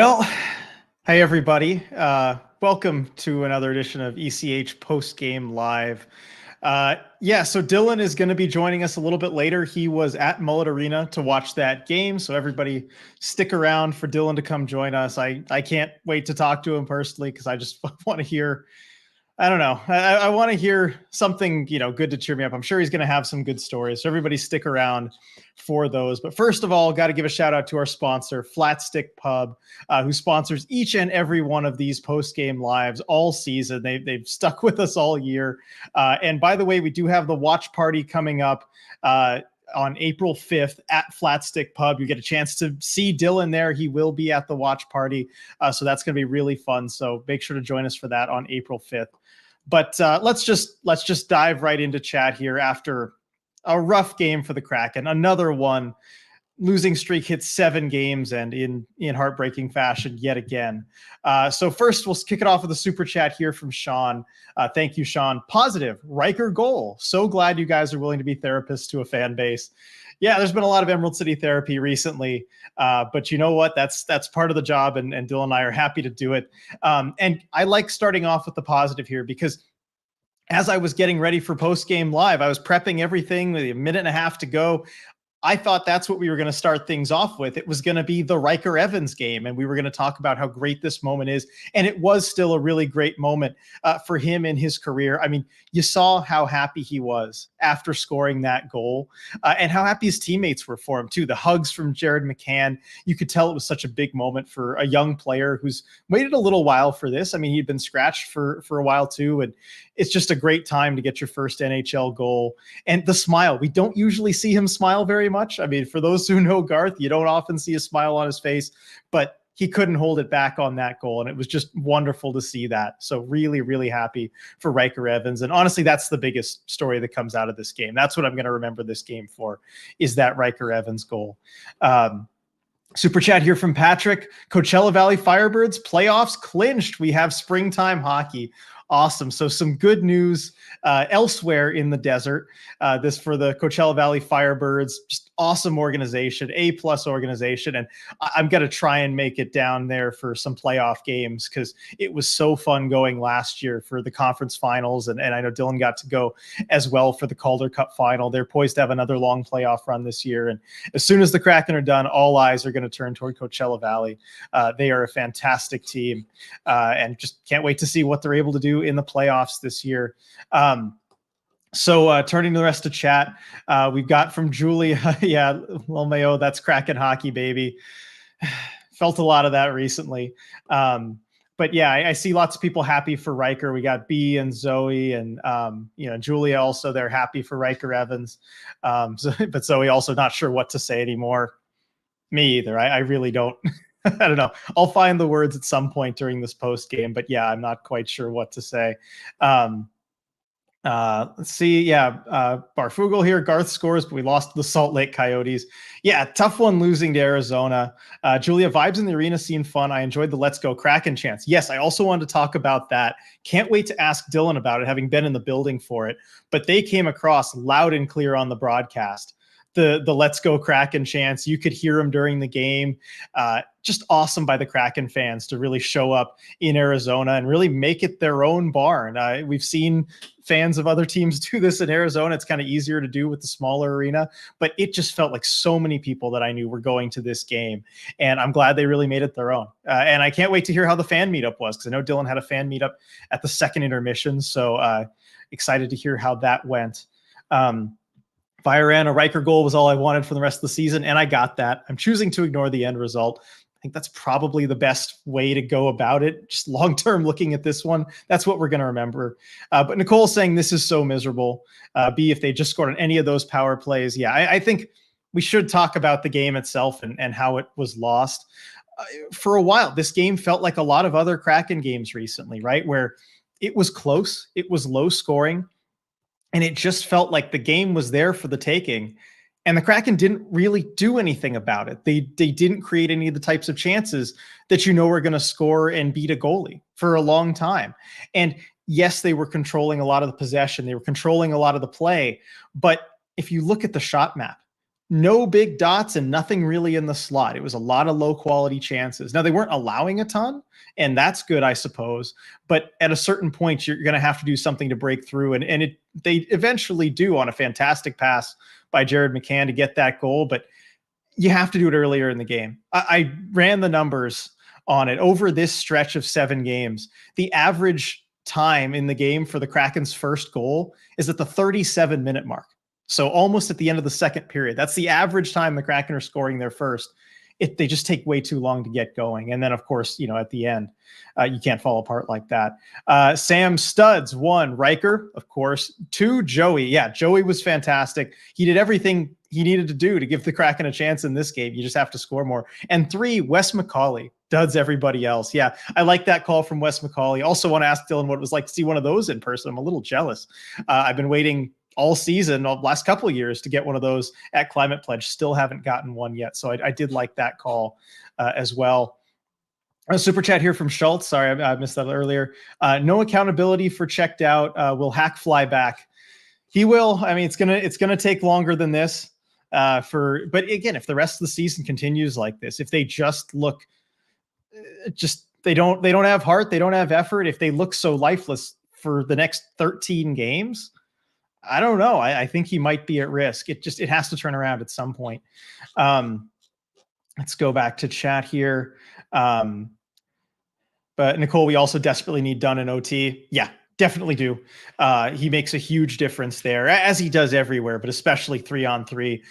Well, hey everybody. Welcome to another edition of ECH Postgame Live. So Dylan is going to be joining us a little bit later. He was at Mullet Arena to watch that game, so everybody stick around for Dylan to come join us. I can't wait to talk to him personally because I just want to hear. I don't know. I want to hear something, good to cheer me up. I'm sure he's going to have some good stories. So everybody stick around for those. But first of all, got to give a shout out to our sponsor, Flat Stick Pub, who sponsors each and every one of these post-game lives all season. They've stuck with us all year. And by the way, we do have the watch party coming up on April 5th at Flat Stick Pub. You get a chance to see Dylan there. He will be at the watch party. So that's going to be really fun. So make sure to join us for that on April 5th. But let's just dive right into chat here after a rough game for the Kraken. Another one. Losing streak hits 7 games and in heartbreaking fashion yet again. So first, we'll kick it off with a super chat here from Sean. Thank you, Sean. Positive Riker goal. So glad you guys are willing to be therapists to a fan base. Yeah, there's been a lot of Emerald City therapy recently, but you know what? That's part of the job, and Dylan and I are happy to do it. And I like starting off with the positive here because as I was getting ready for post-game live, I was prepping everything with a minute and a half to go. I thought that's what we were going to start things off with. It was going to be the Riker Evans game, and we were going to talk about how great this moment is. And it was still a really great moment for him in his career. I mean, you saw how happy he was after scoring that goal and how happy his teammates were for him, too. The hugs from Jared McCann. You could tell it was such a big moment for a young player who's waited a little while for this. I mean, he'd been scratched for a while, too. And it's just a great time to get your first NHL goal. And the smile, we don't usually see him smile very much. I mean, for those who know Garth, you don't often see a smile on his face, but he couldn't hold it back on that goal. And it was just wonderful to see that. So really, really happy for Riker Evans. And honestly, that's the biggest story that comes out of this game. That's what I'm going to remember this game for, is that Riker Evans goal. Super chat here from Patrick. Coachella Valley Firebirds playoffs clinched. We have springtime hockey. Awesome. So some good news elsewhere in the desert. This for the Coachella Valley Firebirds. Just awesome organization, A+ organization. And I'm going to try and make it down there for some playoff games because it was so fun going last year for the conference finals. And I know Dylan got to go as well for the Calder Cup final. They're poised to have another long playoff run this year. And as soon as the Kraken are done, all eyes are going to turn toward Coachella Valley. They are a fantastic team and just can't wait to see what they're able to do in the playoffs this year. So turning to the rest of chat, we've got from Julie. Yeah, well, Mayo, that's Kraken hockey, baby. Felt a lot of that recently. But yeah, I see lots of people happy for Riker. We got B and Zoe and, Julia also, they're happy for Riker Evans. But Zoe also not sure what to say anymore. Me either. I really don't. I don't know. I'll find the words at some point during this post game, but yeah, I'm not quite sure what to say. Let's see. Yeah. Barfugal here. Garth scores, but we lost to the Salt Lake Coyotes. Yeah. Tough one losing to Arizona. Julia, vibes in the arena seemed fun. I enjoyed the Let's Go Kraken chants. Yes. I also wanted to talk about that. Can't wait to ask Dylan about it, having been in the building for it, but they came across loud and clear on the broadcast. The Let's Go Kraken chants. You could hear them during the game. Just awesome by the Kraken fans to really show up in Arizona and really make it their own barn. We've seen fans of other teams do this in Arizona. It's kind of easier to do with the smaller arena, but it just felt like so many people that I knew were going to this game. And I'm glad they really made it their own. And I can't wait to hear how the fan meetup was, because I know Dylan had a fan meetup at the second intermission. So excited to hear how that went. If I ran a Riker goal was all I wanted for the rest of the season, and I got that. I'm choosing to ignore the end result. I think that's probably the best way to go about it. Just long-term looking at this one, that's what we're going to remember. But Nicole's saying this is so miserable. B, if they just scored on any of those power plays. Yeah, I think we should talk about the game itself and how it was lost. For a while, this game felt like a lot of other Kraken games recently, right? Where it was close, it was low scoring, and it just felt like the game was there for the taking. And the Kraken didn't really do anything about it. They didn't create any of the types of chances that were going to score and beat a goalie for a long time. And yes, they were controlling a lot of the possession. They were controlling a lot of the play. But if you look at the shot map, no big dots and nothing really in the slot. It was a lot of low quality chances. Now, they weren't allowing a ton, and that's good, I suppose. But at a certain point, you're going to have to do something to break through. And they eventually do on a fantastic pass by Jared McCann to get that goal. But you have to do it earlier in the game. I ran the numbers on it over this stretch of 7 games. The average time in the game for the Kraken's first goal is at the 37-minute mark. So almost at the end of the second period. That's the average time the Kraken are scoring their first. They just take way too long to get going. And then, of course, at the end, you can't fall apart like that. Sam Studs, 1. Riker, of course. 2. Joey. Yeah, Joey was fantastic. He did everything he needed to do to give the Kraken a chance in this game. You just have to score more. And 3, Wes McCauley. Duds everybody else. Yeah, I like that call from Wes McCauley. Also want to ask Dylan what it was like to see one of those in person. I'm a little jealous. I've been waiting all season, the last couple of years, to get one of those at Climate Pledge. Still haven't gotten one yet. So I did like that call as well. A super chat here from Schultz. Sorry, I missed that earlier. No accountability for checked out. Will Hack fly back? He will. I mean, it's gonna take longer than this. But again, if the rest of the season continues like this, if they just look, they don't have heart, they don't have effort. If they look so lifeless for the next 13 games, I don't know. I think he might be at risk. It has to turn around at some point. Let's go back to chat here. But Nicole, we also desperately need Dunn in OT. Yeah, definitely do. He makes a huge difference there, as he does everywhere, but especially 3-on-3.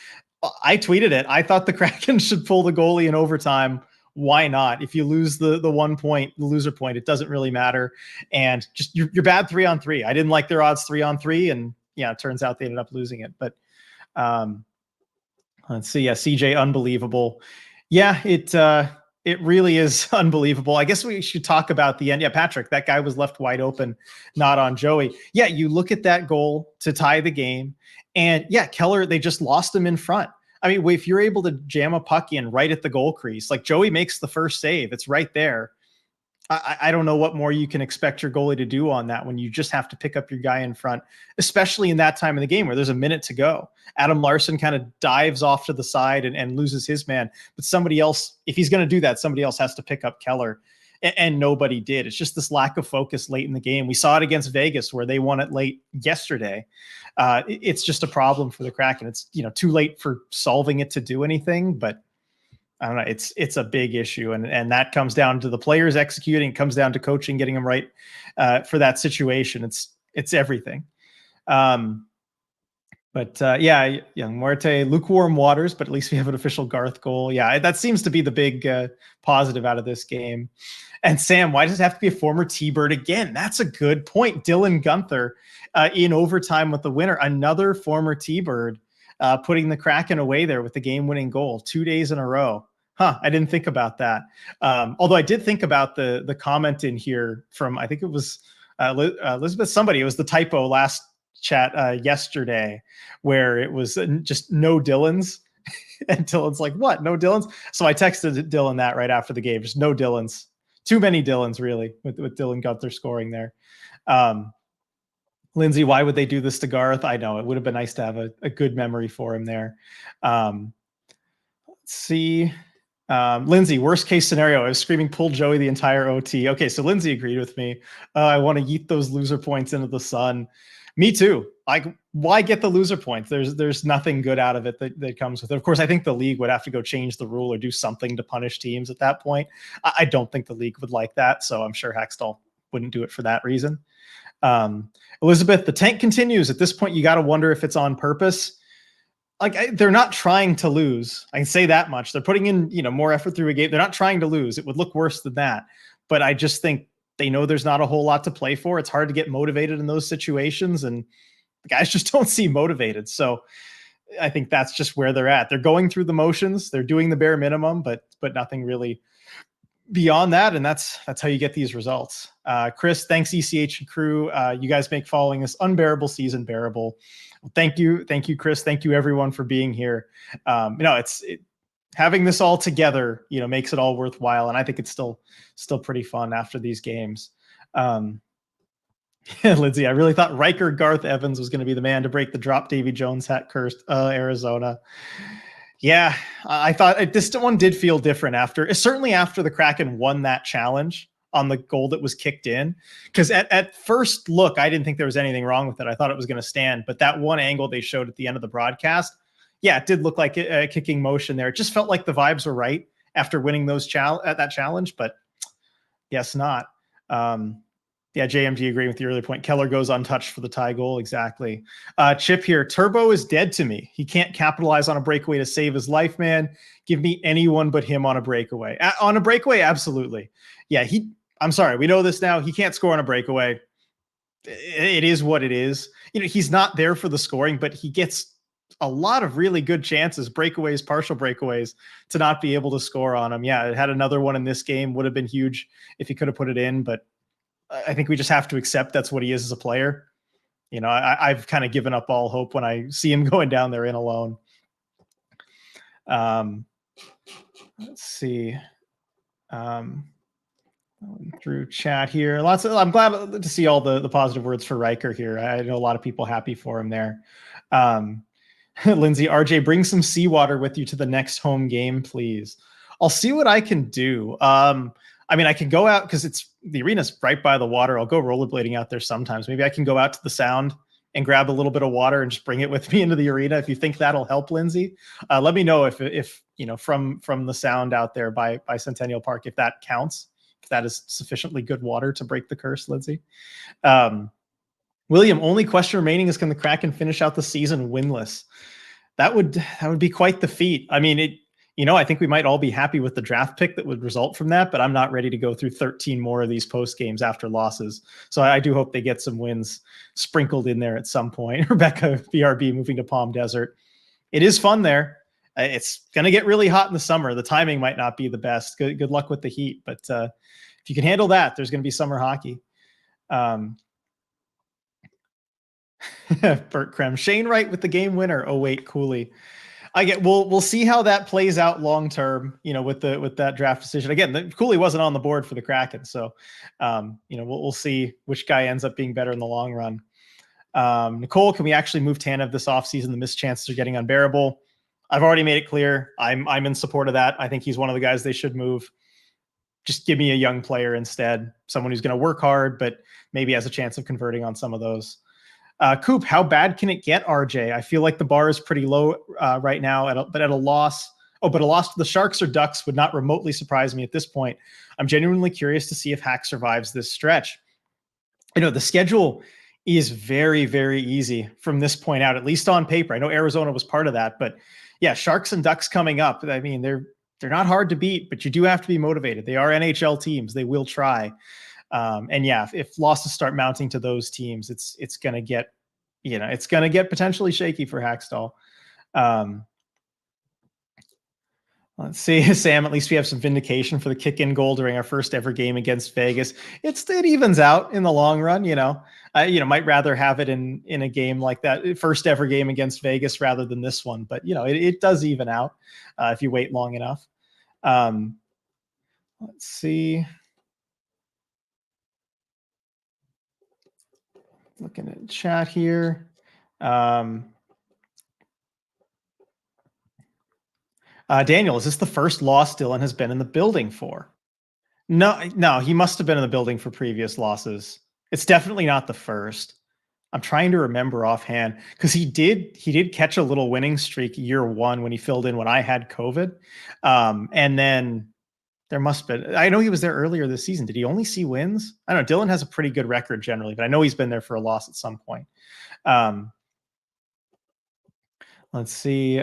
I tweeted it. I thought the Kraken should pull the goalie in overtime. Why not? If you lose the 1 point, the loser point, it doesn't really matter. And just you're bad 3-on-3. I didn't like their odds 3-on-3, and yeah, it turns out they ended up losing it. But let's see. Yeah, CJ, unbelievable. Yeah, it really is unbelievable. I guess we should talk about the end. Yeah, Patrick, that guy was left wide open, not on Joey. Yeah, you look at that goal to tie the game, and yeah, Keller, they just lost him in front. I mean, if you're able to jam a puck in right at the goal crease, like Joey makes the first save, it's right there. I don't know what more you can expect your goalie to do on that when you just have to pick up your guy in front, especially in that time of the game where there's a minute to go. Adam Larson kind of dives off to the side and loses his man. But somebody else, if he's going to do that, somebody else has to pick up Keller. And nobody did. It's just this lack of focus late in the game. We saw it against Vegas where they won it late yesterday. It's just a problem for the Kraken. It's too late for solving it to do anything, but I don't know. It's a big issue, and that comes down to the players executing. It comes down to coaching, getting them right for that situation. It's everything. Yeah, Muerte, lukewarm waters, but at least we have an official Garth goal. Yeah, that seems to be the big positive out of this game. And Sam, why does it have to be a former T-Bird again? That's a good point. Dylan Gunther in overtime with the winner, another former T-Bird putting the Kraken away there with the game-winning goal 2 days in a row. I didn't think about that. Although I did think about the comment in here from, I think it was Elizabeth, somebody. It was the typo last chat yesterday where it was just no Dylans. And Dylan's like, what? No Dylans? So I texted Dylan that right after the game. Just no Dylans. Too many Dylans, really, with Dylan Gunther scoring there. Lindsay, why would they do this to Garth? I know it would have been nice to have a good memory for him there. Let's see. Lindsay, worst case scenario, I was screaming, pull Joey the entire OT. Okay, so Lindsay agreed with me. I want to yeet those loser points into the sun. Me too. Like, why get the loser points? There's nothing good out of it that comes with it. Of course, I think the league would have to go change the rule or do something to punish teams at that point. I don't think the league would like that, so I'm sure Hextall wouldn't do it for that reason. Elizabeth, the tank continues. At this point, you got to wonder if it's on purpose. Like, they're not trying to lose. I can say that much. They're putting in, more effort through a game. They're not trying to lose. It would look worse than that. But I just think they know there's not a whole lot to play for. It's hard to get motivated in those situations, and the guys just don't seem motivated. So I think that's just where they're at. They're going through the motions. They're doing the bare minimum, but nothing really beyond that. And that's how you get these results. Chris, thanks ECH and crew. You guys make following this unbearable season bearable. Thank you, Chris. Thank you, everyone, for being here. Having this all together, makes it all worthwhile, and I think it's still pretty fun after these games. Lindsay, I really thought Riker Garth Evans was going to be the man to break the drop Davy Jones hat cursed Arizona. Yeah, I thought this one did feel different certainly after the Kraken won that challenge on the goal that was kicked in. Because at first look, I didn't think there was anything wrong with it. I thought it was going to stand. But that one angle they showed at the end of the broadcast, yeah, it did look like a kicking motion there. It just felt like the vibes were right after winning that challenge. But yes, not. Yeah, JMG agreeing with the earlier point. Keller goes untouched for the tie goal. Exactly. Chip here. Turbo is dead to me. He can't capitalize on a breakaway to save his life, man. Give me anyone but him on a breakaway. On a breakaway, absolutely. Yeah, I'm sorry. We know this now. He can't score on a breakaway. It is what it is. He's not there for the scoring, but he gets a lot of really good chances, breakaways, partial breakaways, to not be able to score on him. Yeah, it had another one in this game. Would have been huge if he could have put it in, but I think we just have to accept that's what he is as a player. I've kind of given up all hope when I see him going down there in alone. Let's see. Through chat here. I'm glad to see all the positive words for Riker here. I know a lot of people happy for him there. Lindsay, RJ, bring some seawater with you to the next home game, please. I'll see what I can do. I can go out because the arena's right by the water. I'll go rollerblading out there sometimes. Maybe I can go out to the Sound and grab a little bit of water and just bring it with me into the arena. If you think that'll help, Lindsay, let me know if from the Sound out there by Centennial Park, if that counts, if that is sufficiently good water to break the curse, Lindsay. William, only question remaining is, can the Kraken finish out the season winless? That would be quite the feat. I think we might all be happy with the draft pick that would result from that, but I'm not ready to go through 13 more of these post games after losses. So I do hope they get some wins sprinkled in there at some point. Rebecca BRB moving to Palm Desert. It is fun there. It's going to get really hot in the summer. The timing might not be the best. Good luck with the heat. But if you can handle that, there's going to be summer hockey. Bert Krem. Shane Wright with the game winner. Oh, wait, Cooley. We'll see how that plays out long term, with that draft decision. Again, Cooley wasn't on the board for the Kraken, so we'll see which guy ends up being better in the long run. Nicole, can we actually move Tanev this offseason? The missed chances are getting unbearable. I've already made it clear. I'm in support of that. I think he's one of the guys they should move. Just give me a young player instead, someone who's going to work hard, but maybe has a chance of converting on some of those. Coop, how bad can it get, RJ? I feel like the bar is pretty low right now, but a loss to the Sharks or Ducks would not remotely surprise me at this point. I'm genuinely curious to see if Hack survives this stretch. The schedule is very, very easy from this point out, at least on paper. I know Arizona was part of that, but yeah, Sharks and Ducks coming up. They're not hard to beat, but you do have to be motivated. They are NHL teams. They will try. And yeah, if losses start mounting to those teams, it's going to get, it's going to get potentially shaky for Hackstall. Let's see, Sam, at least we have some vindication for the kick-in goal during our first ever game against Vegas. It evens out in the long run, might rather have it in a game like that, first ever game against Vegas rather than this one. But, it does even out if you wait long enough. Let's see. Looking at chat here. Daniel, is this the first loss Dylan has been in the building for? No, he must have been in the building for previous losses. It's definitely not the first. I'm trying to remember offhand because he did catch a little winning streak year one when he filled in when I had COVID. And then there must have been, I know he was there earlier this season. Did he only see wins? I don't know. Dylan has a pretty good record generally, but I know he's been there for a loss at some point. Let's see.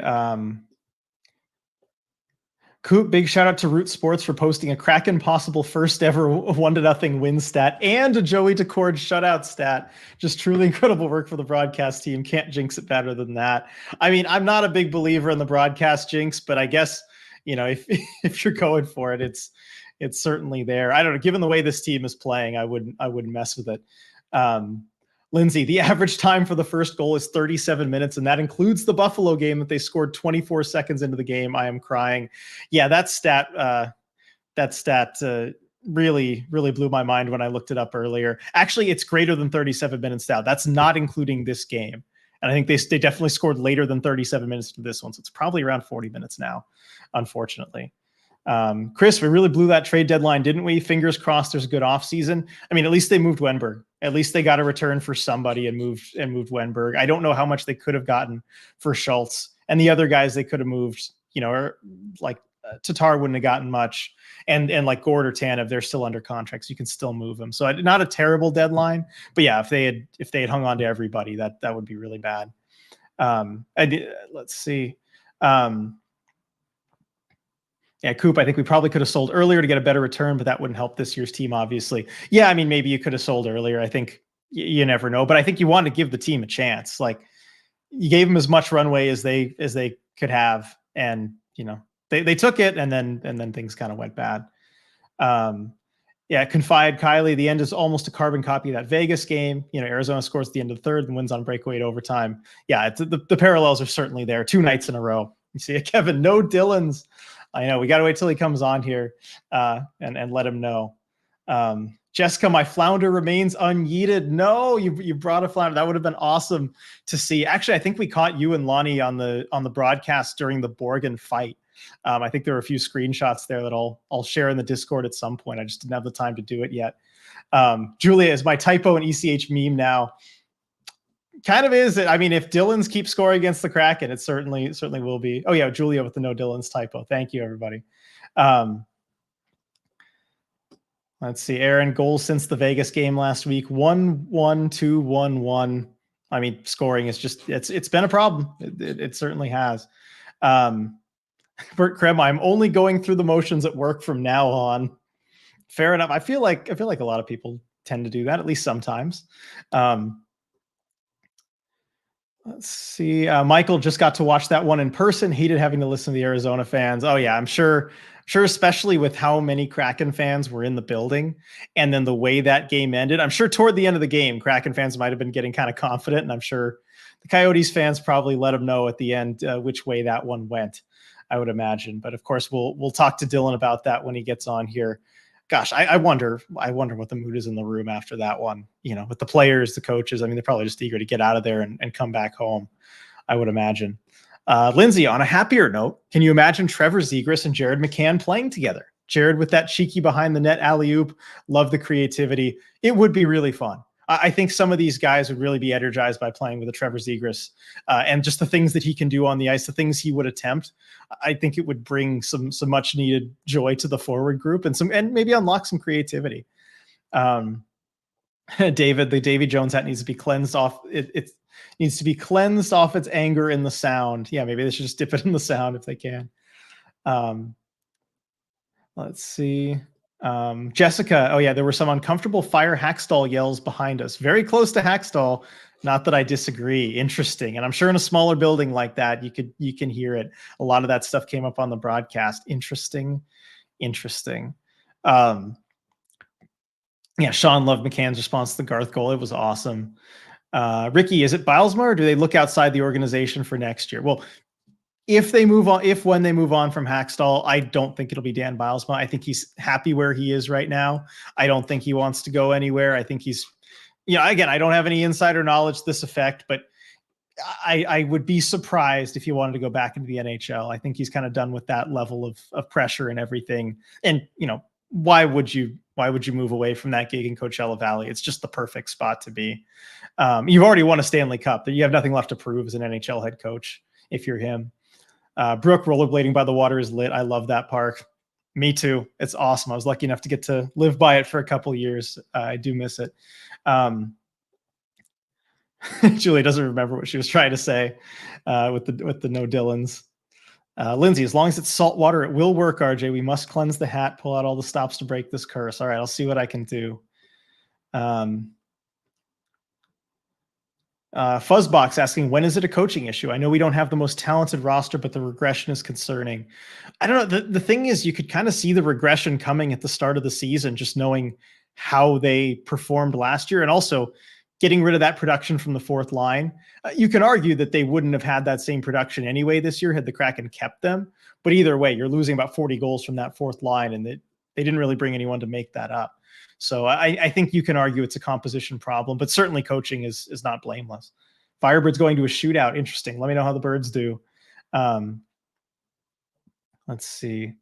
Coop, big shout out to Root Sports for posting a Kraken possible first ever 1-0 win stat and a Joey Decord shutout stat. Just truly incredible work for the broadcast team. Can't jinx it better than that. I'm not a big believer in the broadcast jinx, but I guess, if you're going for it, it's certainly there. I don't know. Given the way this team is playing, I wouldn't mess with it. Lindsay, the average time for the first goal is 37 minutes, and that includes the Buffalo game that they scored 24 seconds into the game. I am crying. Yeah, that stat really, really blew my mind when I looked it up earlier. Actually, it's greater than 37 minutes now. That's not including this game. And I think they definitely scored later than 37 minutes to this one. So it's probably around 40 minutes now, unfortunately. Chris, we really blew that trade deadline, didn't we? Fingers crossed there's a good offseason. I mean, at least they moved Wenberg. At least they got a return for somebody and moved Wenberg. I don't know how much they could have gotten for Schultz. And the other guys they could have moved, or like Tatar wouldn't have gotten much. And like Gord or Tanev, they're still under contracts. So you can still move them. So not a terrible deadline. But yeah, if they had hung on to everybody, that would be really bad. Let's see. Yeah, Coop, I think we probably could have sold earlier to get a better return, but that wouldn't help this year's team, obviously. Yeah, I mean, maybe you could have sold earlier. I think you never know, but I think you want to give the team a chance. Like, you gave them as much runway as they could have, and they took it, and then things kind of went bad. Yeah, Confide Kylie. The end is almost a carbon copy of that Vegas game. Arizona scores at the end of the third and wins on breakaway at overtime. Yeah, the parallels are certainly there. 2 nights in a row. You see it, Kevin. No Dillons. I know we got to wait till he comes on here and let him know. Jessica, my flounder remains unyeeted. No, you brought a flounder. That would have been awesome to see. Actually, I think we caught you and Lonnie on the broadcast during the Borgen fight. I think there were a few screenshots there that I'll share in the Discord at some point. I just didn't have the time to do it yet. Julia is my typo and ECH meme now. Kind of is. I mean, if Dillons keep scoring against the Kraken, it certainly will be. Oh yeah, Julia with the no Dillons typo. Thank you, everybody. Let's see. Aaron, goals since the Vegas game last week: 1-1, 2-1-1. I mean, scoring is just it's been a problem. It certainly has. Bert Krem, I'm only going through the motions at work from now on. Fair enough. I feel like a lot of people tend to do that, at least sometimes. Let's see. Michael just got to watch that one in person. Hated having to listen to the Arizona fans. Oh yeah, I'm sure, especially with how many Kraken fans were in the building, and then the way that game ended. I'm sure toward the end of the game, Kraken fans might have been getting kind of confident, and I'm sure the Coyotes fans probably let them know at the end which way that one went, I would imagine. But of course, we'll talk to Dylan about that when he gets on here. Gosh, I wonder what the mood is in the room after that one, with the players, the coaches. I mean, they're probably just eager to get out of there and come back home, I would imagine. Lindsay, on a happier note, can you imagine Trevor Zegras and Jared McCann playing together? Jared with that cheeky behind the net alley-oop, love the creativity. It would be really fun. I think some of these guys would really be energized by playing with a Trevor Zegras and just the things that he can do on the ice, the things he would attempt. I think it would bring some much needed joy to the forward group and maybe unlock some creativity. David, the Davy Jones hat needs to be cleansed off. It needs to be cleansed off its anger in the sound. Yeah, maybe they should just dip it in the sound if they can. Let's see. Jessica, oh yeah, there were some uncomfortable fire Hackstall yells behind us, very close to Hackstall. Not that I disagree. Interesting. And I'm sure in a smaller building like that, you can hear it. A lot of that stuff came up on the broadcast. Interesting. Yeah, Sean loved McCann's response to the Garth goal. It was awesome. Ricky, is it Bilesma, or do they look outside the organization for next year? Well, when they move on from Hackstall, I don't think it'll be Dan Bilesma. I think he's happy where he is right now. I don't think he wants to go anywhere. I think he's, again, I don't have any insider knowledge to this effect, but I would be surprised if he wanted to go back into the NHL. I think he's kind of done with that level of pressure and everything. And, why would you move away from that gig in Coachella Valley? It's just the perfect spot to be. You've already won a Stanley Cup. You have nothing left to prove as an NHL head coach if you're him. Brooke, rollerblading by the water is lit. I love that park. Me too. It's awesome. I was lucky enough to get to live by it for a couple of years. I do miss it. Julie doesn't remember what she was trying to say with the no Dillons. Lindsay, as long as it's salt water, it will work, RJ. We must cleanse the hat, pull out all the stops to break this curse. All right, I'll see what I can do. Fuzzbox asking, when is it a coaching issue? I know we don't have the most talented roster, but the regression is concerning. I don't know. The thing is, you could kind of see the regression coming at the start of the season, just knowing how they performed last year, and also getting rid of that production from the fourth line. You can argue that they wouldn't have had that same production anyway this year had the Kraken kept them. But either way, you're losing about 40 goals from that fourth line, and they didn't really bring anyone to make that up. So I think you can argue it's a composition problem, but certainly coaching is not blameless. Firebirds going to a shootout. Interesting. Let me know how the Birds do. Let's see.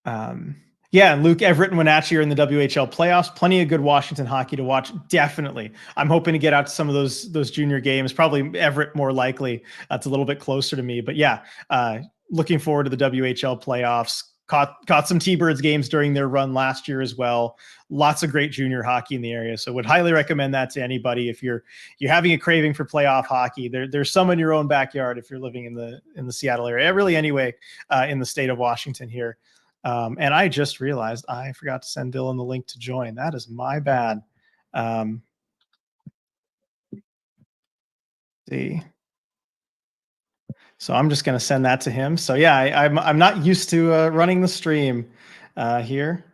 Yeah, and Luke, Everett and Wenatchee are in the WHL playoffs. Plenty of good Washington hockey to watch. Definitely. I'm hoping to get out to some of those junior games. Probably Everett more likely. That's a little bit closer to me. But yeah, looking forward to the WHL playoffs. Caught some T-Birds games during their run last year as well. Lots of great junior hockey in the area. So would highly recommend that to anybody if you're having a craving for playoff hockey. There's some in your own backyard if you're living in the Seattle area. Really, anyway, in the state of Washington here. And I just realized I forgot to send Dylan the link to join. That is my bad. See. So I'm just going to send that to him. So yeah, I'm not used to running the stream here.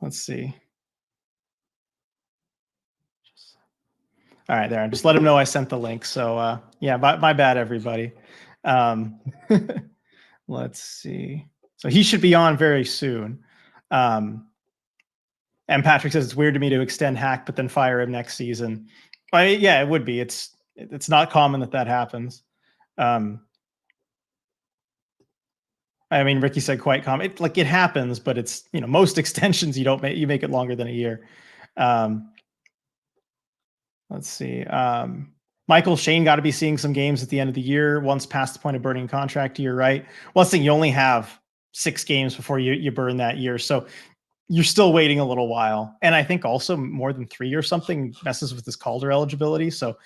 Let's see. All right, there. Just let him know I sent the link. So yeah, my bad, everybody. Let's see. So he should be on very soon. And Patrick says it's weird to me to extend Hack, but then fire him next season. Yeah, it would be. It's not common that happens. I mean, Ricky said quite common. It happens, but it's, most extensions you make it longer than a year. Let's see. Michael Shane got to be seeing some games at the end of the year. Once past the point of burning contract year, right? Well, let's say you only have 6 games before you burn that year, so you're still waiting a little while. And I think also more than 3 or something messes with his Calder eligibility. So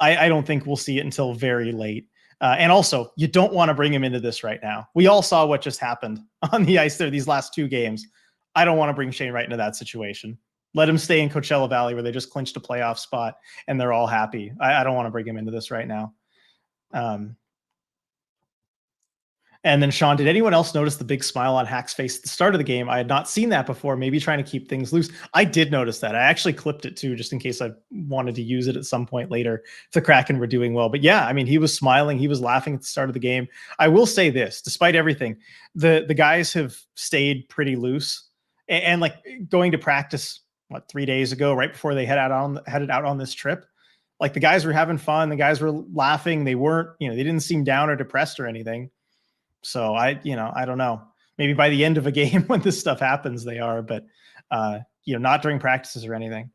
I don't think we'll see it until very late. And also, you don't want to bring him into this right now. We all saw what just happened on the ice there these last 2 games. I don't want to bring Shane right into that situation. Let him stay in Coachella Valley where they just clinched a playoff spot and they're all happy. I don't want to bring him into this right now. And then Sean, did anyone else notice the big smile on Hack's face at the start of the game? I had not seen that before, maybe trying to keep things loose. I did notice that. I actually clipped it too, just in case I wanted to use it at some point later if the Kraken were doing well. But yeah, I mean, he was smiling. He was laughing at the start of the game. I will say this, despite everything, the guys have stayed pretty loose. And like going to practice, 3 days ago, right before they headed out on this trip, like the guys were having fun. The guys were laughing. They weren't, they didn't seem down or depressed or anything. So I don't know. Maybe by the end of a game when this stuff happens, they are, but not during practices or anything.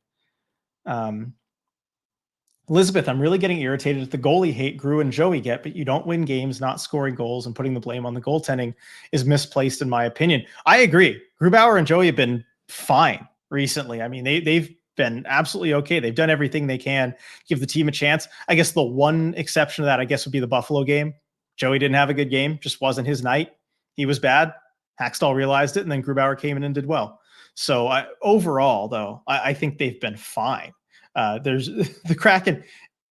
Elizabeth, I'm really getting irritated at the goalie hate Grew and Joey get, but you don't win games not scoring goals, and putting the blame on the goaltending is misplaced in my opinion. I agree. Grubauer and Joey have been fine recently. I mean, they've been absolutely okay. They've done everything they can, give the team a chance. I guess the one exception to that, would be the Buffalo game. Joey didn't have a good game, just wasn't his night. He was bad. Hackstall realized it, and then Grubauer came in and did well. So overall, though, I think they've been fine. There's the Kraken.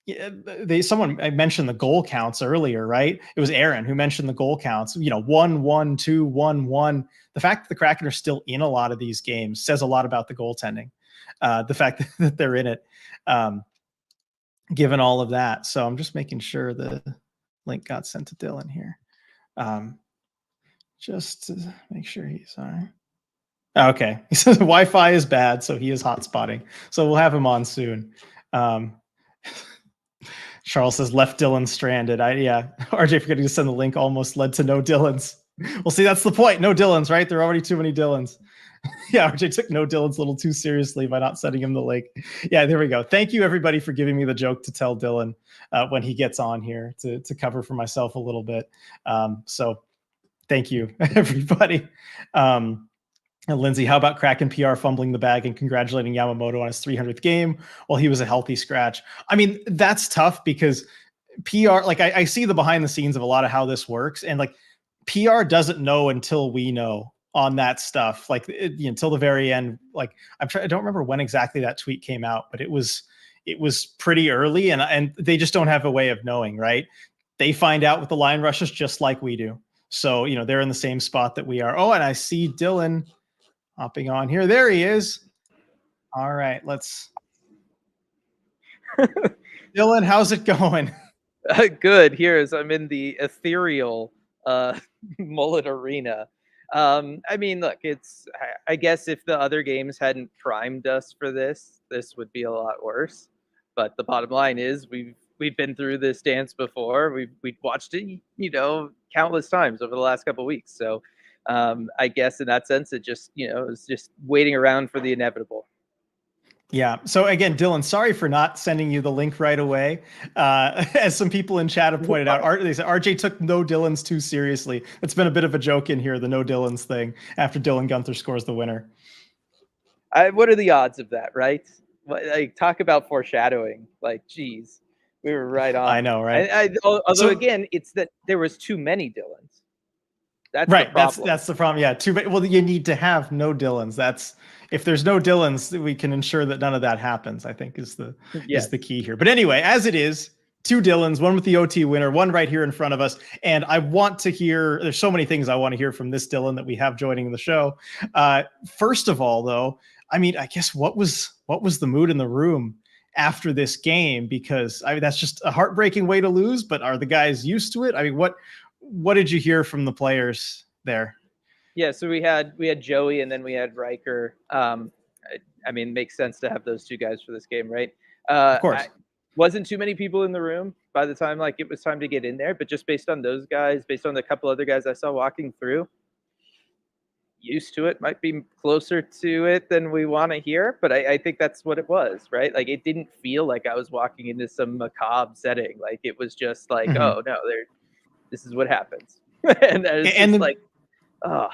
I mentioned the goal counts earlier, right? It was Aaron who mentioned the goal counts. 1-1, 2-1-1. The fact that the Kraken are still in a lot of these games says a lot about the goaltending. The fact that they're in it, given all of that. So I'm just making sure the link got sent to Dylan here. Just to make sure he's all right. Okay. He says Wi-Fi is bad, so he is hotspotting. So we'll have him on soon. Charles says left Dylan stranded. RJ forgetting to send the link almost led to no Dylans. Well, see, that's the point. No Dylans, right? There are already too many Dylans. Yeah, RJ took no Dylans a little too seriously by not sending him the link. Yeah, there we go. Thank you, everybody, for giving me the joke to tell Dylan when he gets on here to cover for myself a little bit. So thank you, everybody. And Lindsay, how about Kraken PR fumbling the bag and congratulating Yamamoto on his 300th game while he was a healthy scratch? I mean, that's tough because PR, like I see the behind the scenes of a lot of how this works, and like PR doesn't know until we know on that stuff, like until the very end. Like I don't remember when exactly that tweet came out, but it was pretty early, and they just don't have a way of knowing, right? They find out with the line rushes just like we do. So, they're in the same spot that we are. Oh, and I see Dylan hopping on here. There he is. All right, let's. Dylan, how's it going? Good. I'm in the ethereal Mullet Arena. I mean, look, I guess if the other games hadn't primed us for this would be a lot worse. But the bottom line is we've we've been through this dance before. We've watched it, countless times over the last couple of weeks. So I guess in that sense, it just, it's just waiting around for the inevitable. Yeah. So again, Dylan, sorry for not sending you the link right away. As some people in chat have pointed out, they said RJ took no Dylans too seriously. It's been a bit of a joke in here, the no Dylans thing, after Dylan Gunther scores the winner. What are the odds of that, right? Like, talk about foreshadowing. Like, geez, we were right on. I know, right? Although again, it's that there was too many Dylans. That's right. the problem. That's the problem. Yeah. Well, you need to have no Dylans. That's if there's no Dylans, we can ensure that none of that happens. I think is the key here. But anyway, as it is, two Dylans, one with the OT winner, one right here in front of us. And I want to hear. There's so many things I want to hear from this Dylan that we have joining the show. First of all, though, I mean, I guess what was the mood in the room after this game? Because I mean, that's just a heartbreaking way to lose. But are the guys used to it? I mean, what did you hear from the players there? Yeah, so we had Joey and then we had Riker. I mean, makes sense to have those two guys for this game, right? Of course. Wasn't too many people in the room by the time like it was time to get in there, but just based on those guys, based on the couple other guys I saw walking through, used to it, might be closer to it than we want to hear, but I think that's what it was, right? Like it didn't feel like I was walking into some macabre setting. Like it was just like, oh no, this is what happens. And it's just like, oh.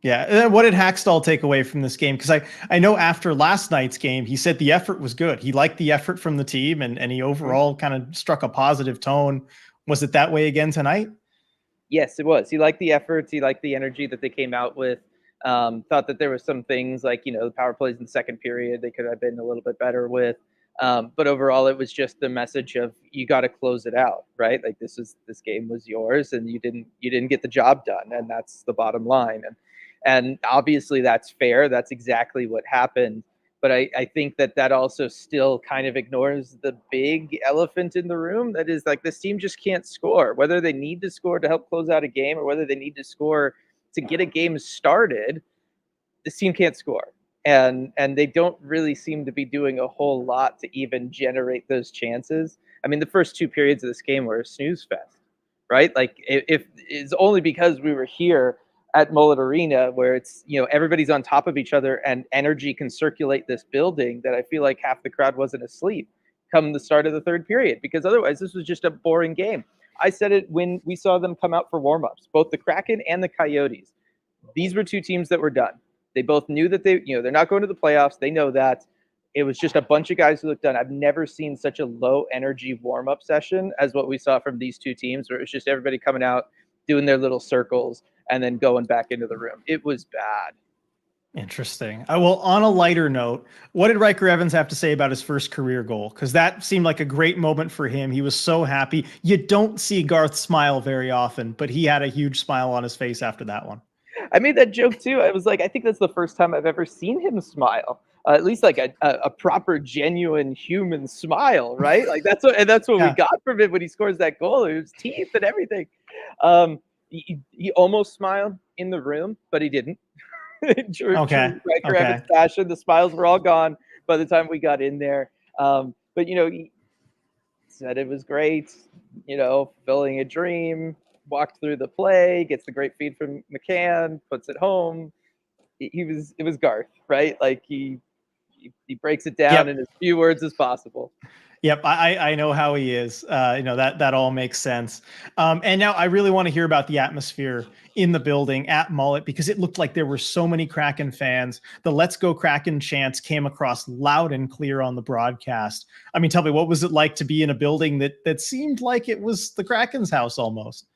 Yeah. What did Hackstall take away from this game? Because I know after last night's game, he said the effort was good. He liked the effort from the team and he overall kind of struck a positive tone. Was it that way again tonight? Yes, it was. He liked the efforts. He liked the energy that they came out with. Thought that there were some things like, the power plays in the second period they could have been a little bit better with. But overall, it was just the message of you got to close it out, right? Like this game was yours, and you didn't get the job done, and that's the bottom line. And obviously that's fair. That's exactly what happened. But I think that also still kind of ignores the big elephant in the room. That is like this team just can't score, whether they need to score to help close out a game or whether they need to score to get a game started. This team can't score. And they don't really seem to be doing a whole lot to even generate those chances. I mean, the first two periods of this game were a snooze fest, right? Like if it's only because we were here at Mullet Arena where it's, everybody's on top of each other and energy can circulate this building that I feel like half the crowd wasn't asleep come the start of the third period, because otherwise this was just a boring game. I said it when we saw them come out for warmups, both the Kraken and the Coyotes. These were two teams that were done. They both knew that they're not going to the playoffs. They know that. It was just a bunch of guys who looked done. I've never seen such a low energy warm-up session as what we saw from these two teams, where it was just everybody coming out, doing their little circles, and then going back into the room. It was bad. Interesting. Well, on a lighter note, what did Riker Evans have to say about his first career goal? Because that seemed like a great moment for him. He was so happy. You don't see Garth smile very often, but he had a huge smile on his face after that one. I made that joke too. I was like, I think that's the first time I've ever seen him smile. At least like a proper, genuine human smile, right? Like that's what we got from him when he scores that goal. It was teeth and everything. He almost smiled in the room, but he didn't. True Riker Evans fashion. The smiles were all gone by the time we got in there. But he said it was great. Fulfilling a dream. Walked through the play, gets the great feed from McCann, puts it home. It was Garth, right? Like he breaks it down in as few words as possible. Yep, I know how he is. That all makes sense. And now I really want to hear about the atmosphere in the building at Mullet, because it looked like there were so many Kraken fans. The "Let's Go Kraken" chants came across loud and clear on the broadcast. I mean, tell me, what was it like to be in a building that seemed like it was the Kraken's house almost?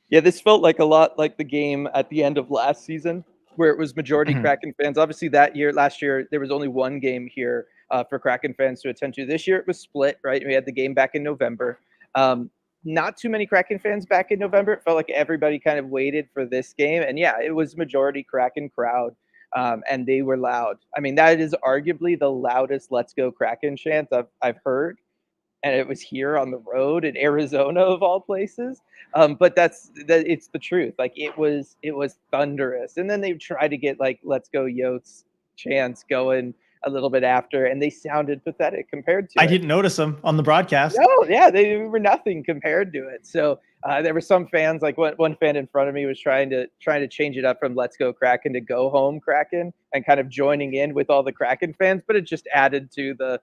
Yeah, this felt like a lot like the game at the end of last season, where it was majority Kraken fans. Obviously, last year, there was only one game here for Kraken fans to attend to. This year, it was split, right? We had the game back in November. Not too many Kraken fans back in November. It felt like everybody kind of waited for this game. And yeah, it was majority Kraken crowd, and they were loud. I mean, that is arguably the loudest "Let's Go Kraken" chant I've heard. And it was here on the road in Arizona of all places. But it's the truth. Like it was thunderous. And then they tried to get like "Let's Go Yotes" chants going a little bit after, and they sounded pathetic compared to I it. didn't notice them on the broadcast. No, yeah, they were nothing compared to it. So there were some fans, like one fan in front of me was trying to change it up from "Let's Go Kraken" to "Go Home Kraken," and kind of joining in with all the Kraken fans, but it just added to the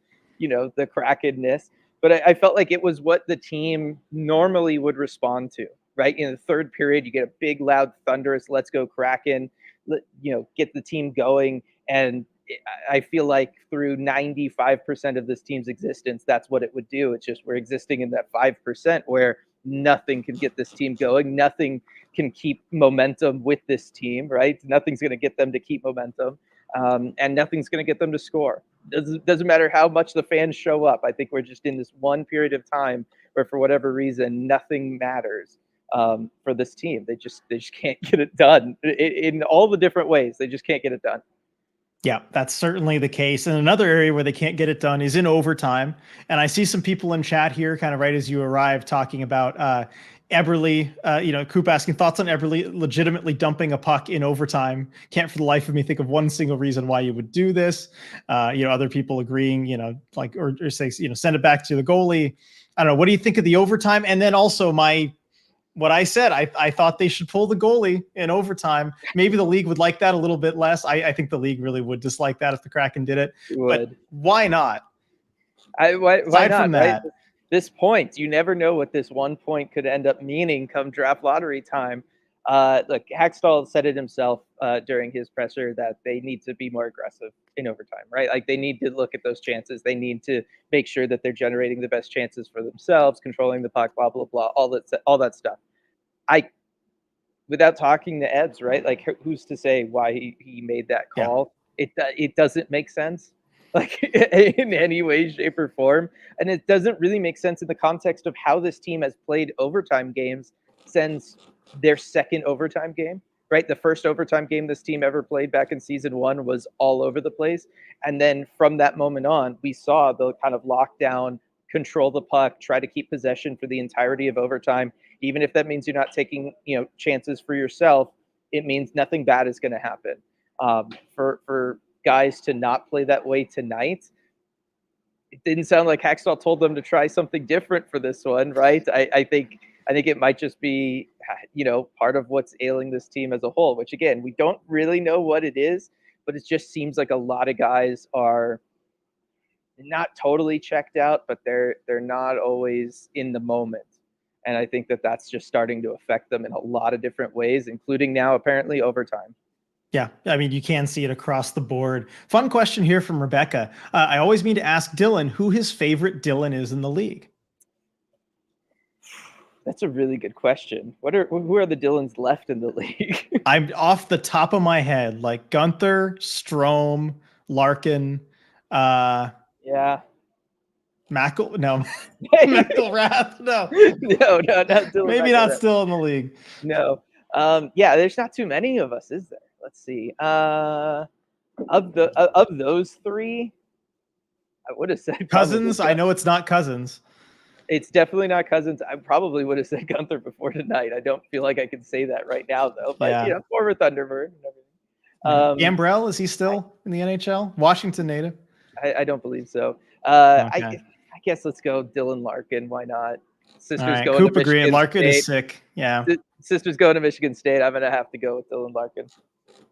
Krakenness. But I felt like it was what the team normally would respond to, right? In the third period, you get a big, loud, thunderous "Let's Go Kraken," get the team going, and I feel like through 95% of this team's existence, that's what it would do. It's just we're existing in that 5% where nothing can get this team going. Nothing can keep momentum with this team, right? Nothing's going to get them to keep momentum, and nothing's going to get them to score. Doesn't matter how much the fans show up. I think we're just in this one period of time where, for whatever reason, nothing matters for this team. They just can't get it done in all the different ways. They just can't get it done. Yeah, that's certainly the case. And another area where they can't get it done is in overtime. And I see some people in chat here, kind of right as you arrived, talking about Eberle. Coop asking thoughts on Eberle legitimately dumping a puck in overtime. Can't for the life of me think of one single reason why you would do this. Other people agreeing, or say, send it back to the goalie. I don't know. What do you think of the overtime? And then also what I said, I thought they should pull the goalie in overtime. Maybe the league would like that a little bit less. I think the league really would dislike that if the Kraken did it. But why not? Why Aside not? from that, right? This point, you never know what this 1 point could end up meaning come draft lottery time. Look, Hackstall said it himself during his presser that they need to be more aggressive in overtime, right? Like they need to look at those chances. They need to make sure that they're generating the best chances for themselves, controlling the puck, blah blah blah, all that stuff. Without talking to Ebbs, right? Like who's to say why he made that call? Yeah. It doesn't make sense, like in any way, shape, or form, and it doesn't really make sense in the context of how this team has played overtime games since their second overtime game. Right, the first overtime game this team ever played back in season 1 was all over the place, and then from that moment on, we saw the kind of lockdown, control the puck, try to keep possession for the entirety of overtime. Even if that means you're not taking chances for yourself, it means nothing bad is going to happen. For guys to not play that way tonight, it didn't sound like Hackstall told them to try something different for this one, right? I think it might just be part of what's ailing this team as a whole, which again, we don't really know what it is, but it just seems like a lot of guys are not totally checked out, but they're not always in the moment. And I think that's just starting to affect them in a lot of different ways, including now apparently overtime. Yeah, I mean, you can see it across the board. Fun question here from Rebecca. I always mean to ask Dylan who his favorite Dylan is in the league. That's a really good question. Who are the Dylans left in the league? I'm off the top of my head, like Gunther, Strome, Larkin. Yeah. Mackle? No. McElrath? No. No, not Dylan. Maybe not still in the league. No. Yeah, there's not too many of us, is there? Let's see. Of those three, I would have said Cousins. I know it's not Cousins. It's definitely not Cousins. I probably would have said Gunther before tonight. I don't feel like I could say that right now, though. But former Thunderbird and everything. Gambrell, is he still in the NHL? Washington native? I don't believe so. Okay. I guess let's go Dylan Larkin. Why not? Sister's going to Michigan Larkin State. Is sick. Yeah. Sister's going to Michigan State. I'm going to have to go with Dylan Larkin.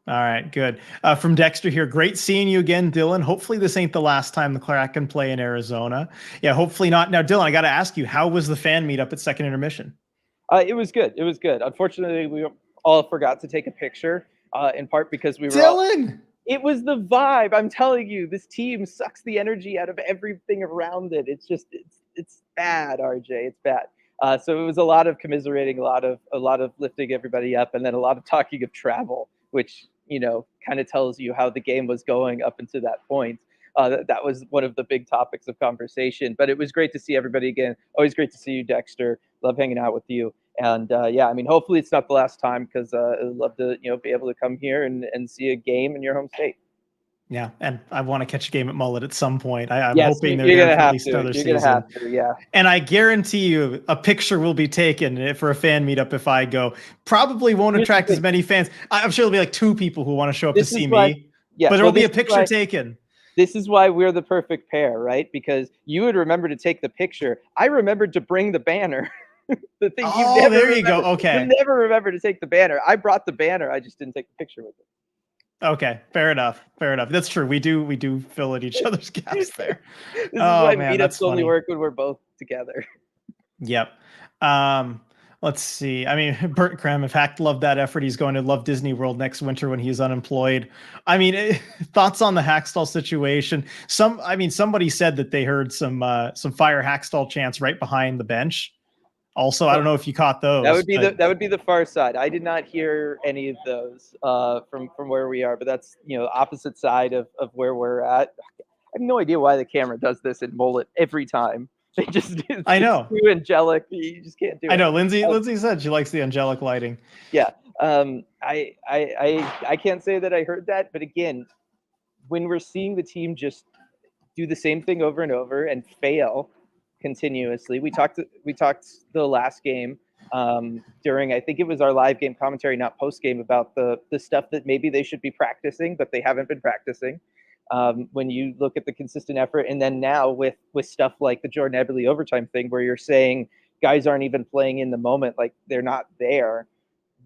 All right, good. From Dexter here, great seeing you again, Dylan. Hopefully this ain't the last time the Kraken play in Arizona. Yeah, hopefully not. Now, Dylan, I got to ask you, how was the fan meetup at second intermission? It was good. It was good. Unfortunately, we all forgot to take a picture, in part because we were Dylan! It was the vibe. I'm telling you, this team sucks the energy out of everything around it. It's just, it's bad, RJ. It's bad. So it was a lot of commiserating, a lot of lifting everybody up, and then a lot of talking of travel, which kind of tells you how the game was going up until that point. That was one of the big topics of conversation. But it was great to see everybody again. Always great to see you, Dexter. Love hanging out with you. And I mean, hopefully it's not the last time, because I'd love to be able to come here and see a game in your home state. Yeah, and I want to catch a game at Mullet at some point. I'm yes, hoping they're there for at least another season. You're going to have to, yeah. And I guarantee you a picture will be taken for a fan meetup if I go. Probably won't attract as many fans. I'm sure there'll be like 2 people who want to show up to see me. Yeah, but there will be a picture taken. This is why we're the perfect pair, right? Because you would remember to take the picture. I remembered to bring the banner. The thing you Oh, never there you go. remember. Okay. You never remember to take the banner. I brought the banner. I just didn't take the picture with it. Okay, fair enough. Fair enough. That's true. We do fill in each other's gaps there. This is Oh why man, meetups that's only funny. work when we're both together. Yep. Um, let's see. I mean, Bert Krem, if Hack loved that effort, he's going to love Disney World next winter when he's unemployed. I mean, thoughts on the Hackstall situation? Somebody said that they heard some fire Hackstall chants right behind the bench. Also, I don't know if you caught That those, would be but that would be the far side. I did not hear any of those from where we are, but that's opposite side of where we're at. I have no idea why the camera does this in mullet every time. They just I it's know. too angelic. You just can't do it. I know. Lindsay said she likes the angelic lighting. Yeah. I can't say that I heard that, but again, when we're seeing the team just do the same thing over and over and fail continuously. We talked the last game during, I think it was our live game commentary, not post game, about the stuff that maybe they should be practicing, but they haven't been practicing. When you look at the consistent effort, and then now with stuff like the Jordan Eberle overtime thing, where you're saying guys aren't even playing in the moment, like they're not there.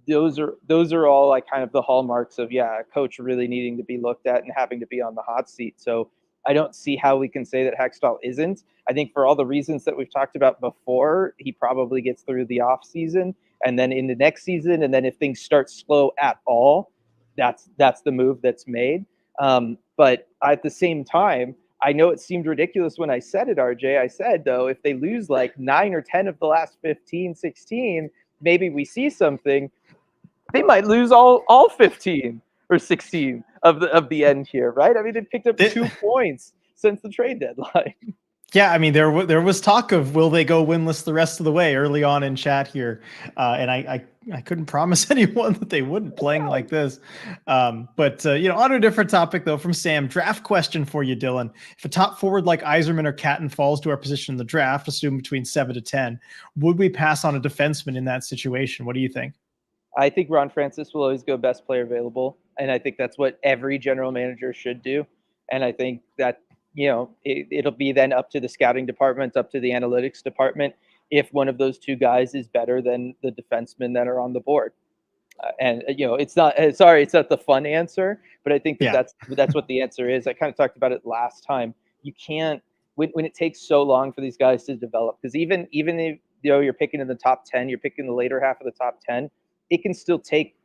Those are all like kind of the hallmarks of a coach really needing to be looked at and having to be on the hot seat. So I don't see how we can say that Hextall isn't. I think for all the reasons that we've talked about before, he probably gets through the off season and then in the next season, and then if things start slow at all, that's the move that's made. But at the same time, I know it seemed ridiculous when I said it, RJ. I said, though, if they lose like 9 or 10 of the last 15, 16, maybe we see something. They might lose all 15 or 16 of the end here, right? I mean, they picked up 2 points since the trade deadline. Yeah, I mean, there was talk of will they go winless the rest of the way early on in chat here, and I couldn't promise anyone that they wouldn't playing like this. But on a different topic though, from Sam, draft question for you, Dylan. If a top forward like Yzerman or Catton falls to our position in the draft, assume between 7 to 10, would we pass on a defenseman in that situation? What do you think? I think Ron Francis will always go best player available, and I think that's what every general manager should do. And I think that it'll be then up to the scouting department, up to the analytics department, if one of those two guys is better than the defensemen that are on the board. And it's not it's not the fun answer, but I think that's what the answer is. I kind of talked about it last time. You can't when it takes so long for these guys to develop, because even if you're picking in the top 10, you're picking the later half of the top 10, it can still take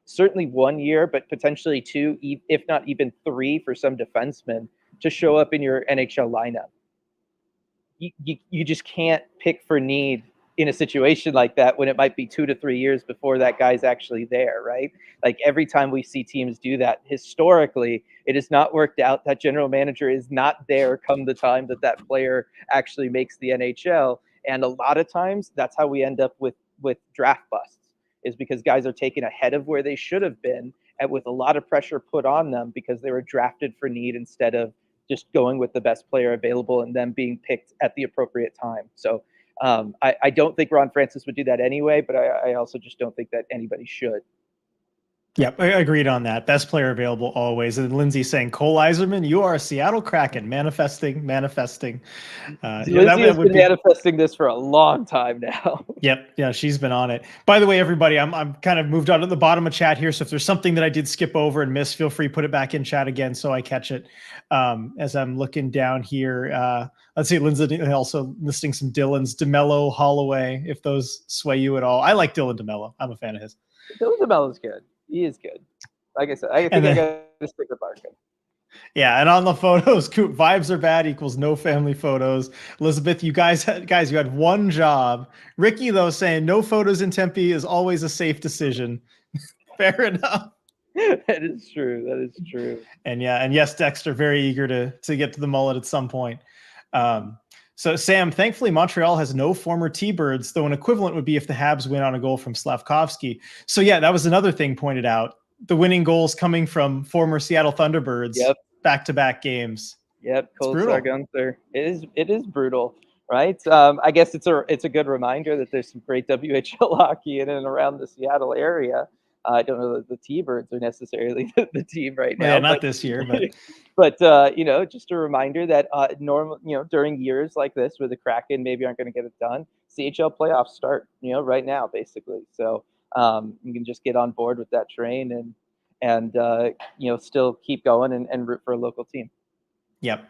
certainly 1 year, but potentially 2, if not even 3 for some defensemen to show up in your NHL lineup. You just can't pick for need in a situation like that when it might be 2 to 3 years before that guy's actually there, right? Like every time we see teams do that, historically, it has not worked out. That general manager is not there come the time that player actually makes the NHL. And a lot of times that's how we end up with draft busts, is because guys are taken ahead of where they should have been and with a lot of pressure put on them because they were drafted for need instead of just going with the best player available and them being picked at the appropriate time. So I don't think Ron Francis would do that anyway, but I also just don't think that anybody should. Yep, I agreed on that. Best player available always. And Lindsay saying, Cole Yzerman, you are a Seattle Kraken. Manifesting. Lindsay has been manifesting this for a long time now. Yep. Yeah, she's been on it. By the way, everybody, I'm kind of moved on to the bottom of chat here. So if there's something that I did skip over and miss, feel free to put it back in chat again so I catch it. As I'm looking down here, let's see, Lindsay also listing some Dylan's, DeMello, Holloway, if those sway you at all. I like Dylan DeMello. I'm a fan of his. Dylan DeMello's good. He is good. Like I said, I think I got to stick with Barca. Yeah, and on the photos, vibes are bad equals no family photos. Elizabeth, you guys, you had one job. Ricky, though, saying no photos in Tempe is always a safe decision. Fair enough. That is true. That is true. And yes, Dexter, very eager to get to the mullet at some point. So, Sam, thankfully, Montreal has no former T-Birds, though an equivalent would be if the Habs win on a goal from Slavkovsky. So, yeah, that was another thing pointed out. The winning goals coming from former Seattle Thunderbirds, back-to-back games. Yep, Cold Gunther. It is brutal, right? I guess it's a good reminder that there's some great WHL hockey in and around the Seattle area. I don't know that the T-Birds are necessarily the team right Well, yeah, now, not this year, but but just a reminder that normal, during years like this where the Kraken maybe aren't going to get it done, CHL playoffs start, right now basically. So you can just get on board with that train and still keep going and root for a local team. Yep.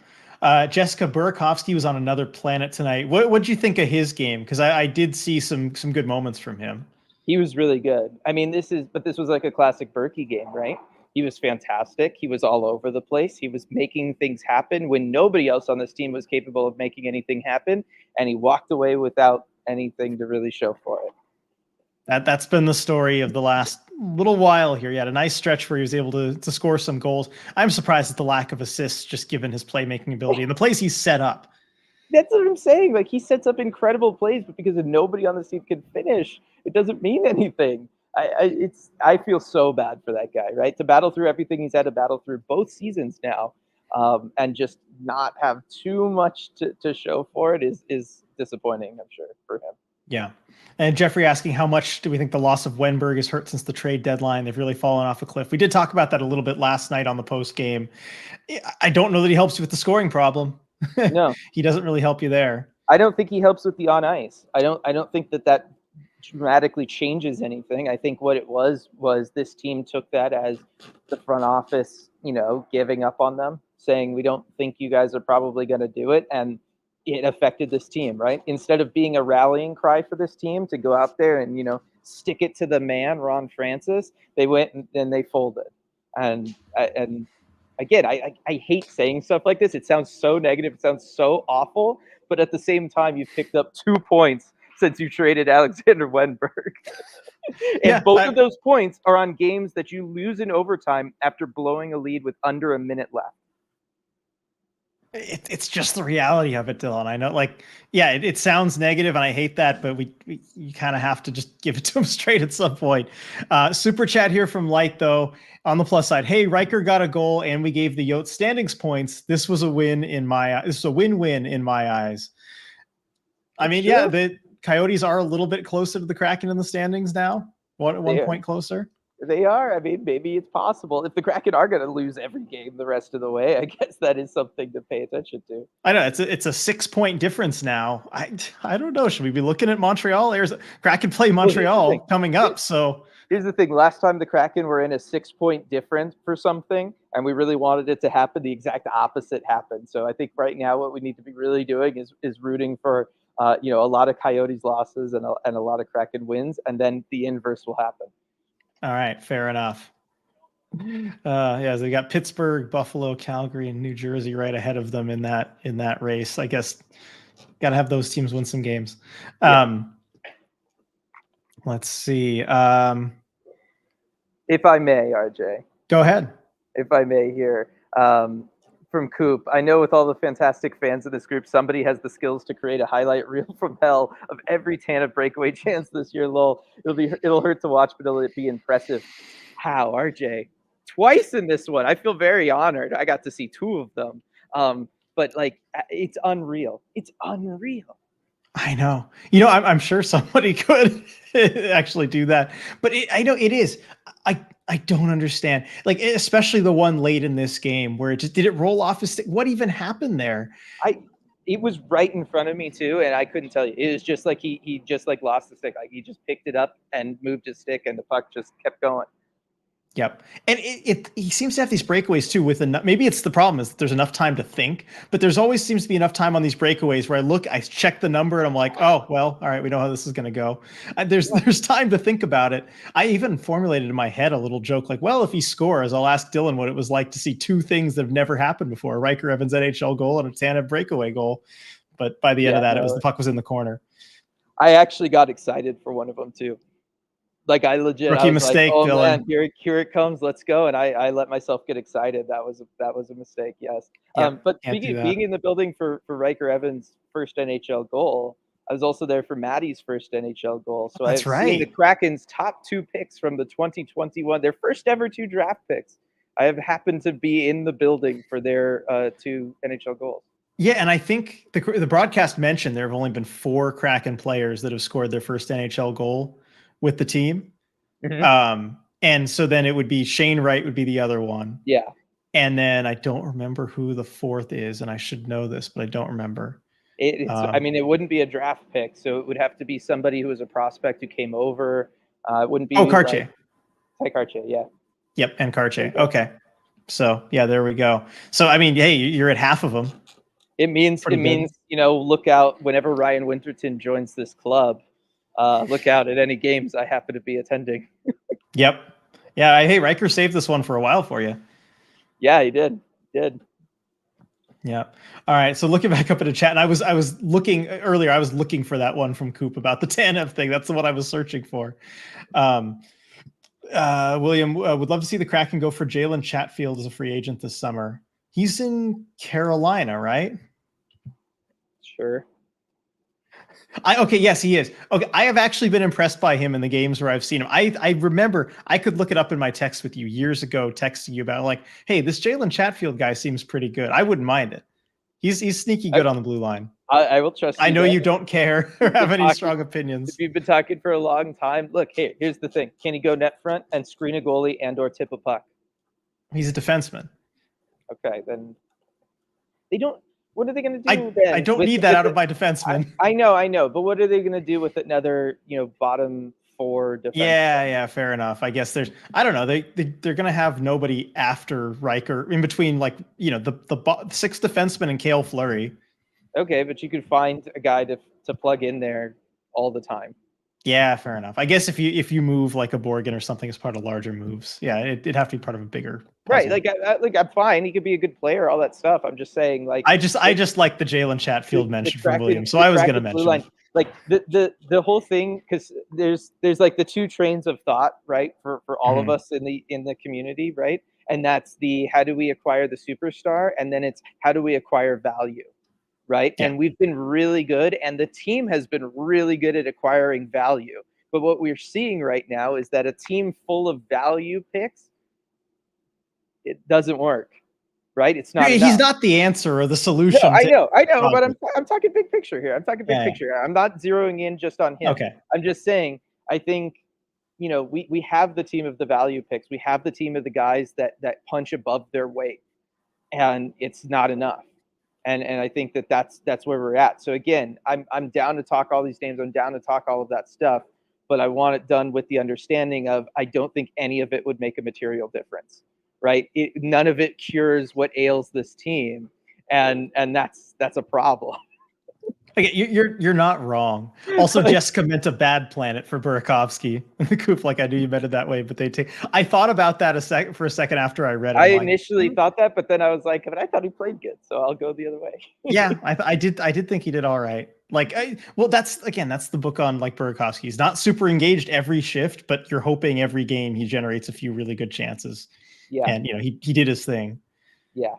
Jessica Burakovsky was on another planet tonight. What'd you think of his game? Because I did see some good moments from him. He was really good. I mean, this was like a classic Berkey game, right? He was fantastic. He was all over the place. He was making things happen when nobody else on this team was capable of making anything happen, and he walked away without anything to really show for it. That's been the story of the last little while here. He had a nice stretch where he was able to score some goals. I'm surprised at the lack of assists, just given his playmaking ability and the plays he's set up. That's what I'm saying. Like, he sets up incredible plays, but because nobody on the team can finish, it doesn't mean anything. I feel so bad for that guy, right? To battle through everything he's had to battle through both seasons now, and just not have too much to show for it is disappointing, I'm sure, for him. Yeah. And Jeffrey asking, how much do we think the loss of Wenberg has hurt since the trade deadline? They've really fallen off a cliff. We did talk about that a little bit last night on the post game. I don't know that he helps you with the scoring problem. No, he doesn't really help you there. I don't think he helps with the on ice. I don't think that dramatically changes anything. I think what it was this team took that as the front office, giving up on them, saying, we don't think you guys are probably going to do it. And it affected this team, right? Instead of being a rallying cry for this team to go out there and, stick it to the man, Ron Francis, they went and they folded. And again, I hate saying stuff like this. It sounds so negative. It sounds so awful. But at the same time, you've picked up 2 points since you traded Alexander Wenberg. And both of those points are on games that you lose in overtime after blowing a lead with under a minute left. It's just the reality of it, Dylan. I know, it sounds negative, and I hate that, but you kind of have to just give it to him straight at some point. Super chat here from Light, though. On the plus side, hey, Riker got a goal, and we gave the Yotes standings points. This was a win in my eyes. This is a win-win in my eyes. I mean, sure. Yeah, the Coyotes are a little bit closer to the Kraken in the standings now. One point closer. They are. I mean, maybe it's possible. If the Kraken are going to lose every game the rest of the way, I guess that is something to pay attention to. I know it's a 6-point difference now. I don't know. Should we be looking at Montreal? Kraken play Montreal coming up. So here's the thing. Last time the Kraken were in a 6-point difference for something, and we really wanted it to happen, the exact opposite happened. So I think right now what we need to be really doing is rooting for a lot of Coyotes losses and a lot of Kraken wins, and then the inverse will happen. All right, fair enough. So they got Pittsburgh, Buffalo, Calgary, and New Jersey right ahead of them in that race. I guess got to have those teams win some games. Yeah. Let's see. If I may, RJ. Go ahead. If I may here. From Coop, I know with all the fantastic fans of this group, somebody has the skills to create a highlight reel from hell of every TANF breakaway chance this year. Lol, it'll hurt to watch, but it'll be impressive. How, RJ? Twice in this one. I feel very honored. I got to see 2 of them. But it's unreal. It's unreal. I know. I'm sure somebody could actually do that, but I know it is. I don't understand, especially the one late in this game where did it roll off his stick? What even happened there? It was right in front of me too, and I couldn't tell you. It was just like he just lost the stick. He just picked it up and moved his stick, and the puck just kept going. Yep. And he seems to have these breakaways too with enough. Maybe it's the problem is that there's enough time to think, but there's always seems to be enough time on these breakaways where I check the number and I'm like, oh, well, all right, we know how this is going to go. There's time to think about it. I even formulated in my head a little joke like, well, if he scores, I'll ask Dylan what it was like to see 2 things that have never happened before, a Riker Evans NHL goal and a TANF breakaway goal. But by the end of that, the puck was in the corner. I actually got excited for one of them too. I legit rookie mistake, like, oh, Dylan. Man, here it comes. Let's go. And I let myself get excited. That was a mistake. Yes. But being in the building for Riker Evans' first NHL goal, I was also there for Maddie's first NHL goal. So I've seen the Kraken's top 2 picks from the 2021, their first ever 2 draft picks. I have happened to be in the building for their 2 NHL goals. Yeah, and I think the broadcast mentioned there have only been 4 Kraken players that have scored their first NHL goal with the team. Mm-hmm. And so then it would be Shane Wright would be the other one. Yeah. And then I don't remember who the fourth is, and I should know this, but I don't remember. I mean, it wouldn't be a draft pick, so it would have to be somebody who was a prospect who came over. It wouldn't be Karche. Like Karche, yeah. Yep, and Karche. Okay. So yeah, there we go. So I mean, hey, you're at half of them. It means look out whenever Ryan Winterton joins this club. Look out at any games I happen to be attending. Yep. Yeah, hey, Riker saved this one for a while for you. Yeah, he did. Yeah. All right. So looking back up at the chat, and I was looking earlier. I was looking for that one from Coop about the Tanev thing. That's the one I was searching for. William would love to see the Kraken go for Jalen Chatfield as a free agent this summer. He's in Carolina, right? Sure. Okay, yes, he is. Okay, I have actually been impressed by him in the games where I've seen him. I remember I could look it up in my text with you years ago, texting you about like, hey, this Jalen Chatfield guy seems pretty good. I wouldn't mind it. He's sneaky good on the blue line. I will trust you. I know you don't care or have any strong opinions. If you've been talking for a long time, look, here's the thing. Can he go net front and screen a goalie and or tip a puck? He's a defenseman. Okay, then they don't. What are they going to do then? I don't need that out of my defenseman. I know. But what are they going to do with another, bottom four defenseman? Yeah, fair enough. I guess I don't know. They're going to have nobody after Riker in between, like, the sixth defenseman and Cale Fleury. Okay, but you could find a guy to plug in there all the time. Yeah, fair enough. I guess if you move like a Borgen or something as part of larger moves, yeah, it'd have to be part of a bigger puzzle. Right. I'm fine. He could be a good player, all that stuff. I'm just saying, like, I just like the Jalen Chatfield mention from William, so I was going to mention it. Like the whole thing, because there's like the two trains of thought, right, for all of us in the community, right, and that's the how do we acquire the superstar, and then it's how do we acquire value. Right. Yeah. And we've been really good, and the team has been really good at acquiring value. But what we're seeing right now is that a team full of value picks, it doesn't work. Right. It's not. He's not the answer or the solution. No, I know, but I'm talking big picture here. I'm not zeroing in just on him. Okay. I'm just saying, I think, we have the team of the value picks. We have the team of the guys that punch above their weight, and it's not enough. And I think that's where we're at. So again, I'm down to talk all these names. I'm down to talk all of that stuff, but I want it done with the understanding of I don't think any of it would make a material difference, right? None of it cures what ails this team, and that's a problem. Okay, you're not wrong. Also, Jessica meant a bad planet for Burakovsky. The Coop, like I knew you meant it that way, but I thought about that for a second after I read it. I initially thought that, but then I was like, but I thought he played good, so I'll go the other way. Yeah, I did think he did all right. Like, that's the book on like Burakovsky. He's not super engaged every shift, but you're hoping every game he generates a few really good chances. Yeah, and he did his thing. Yeah.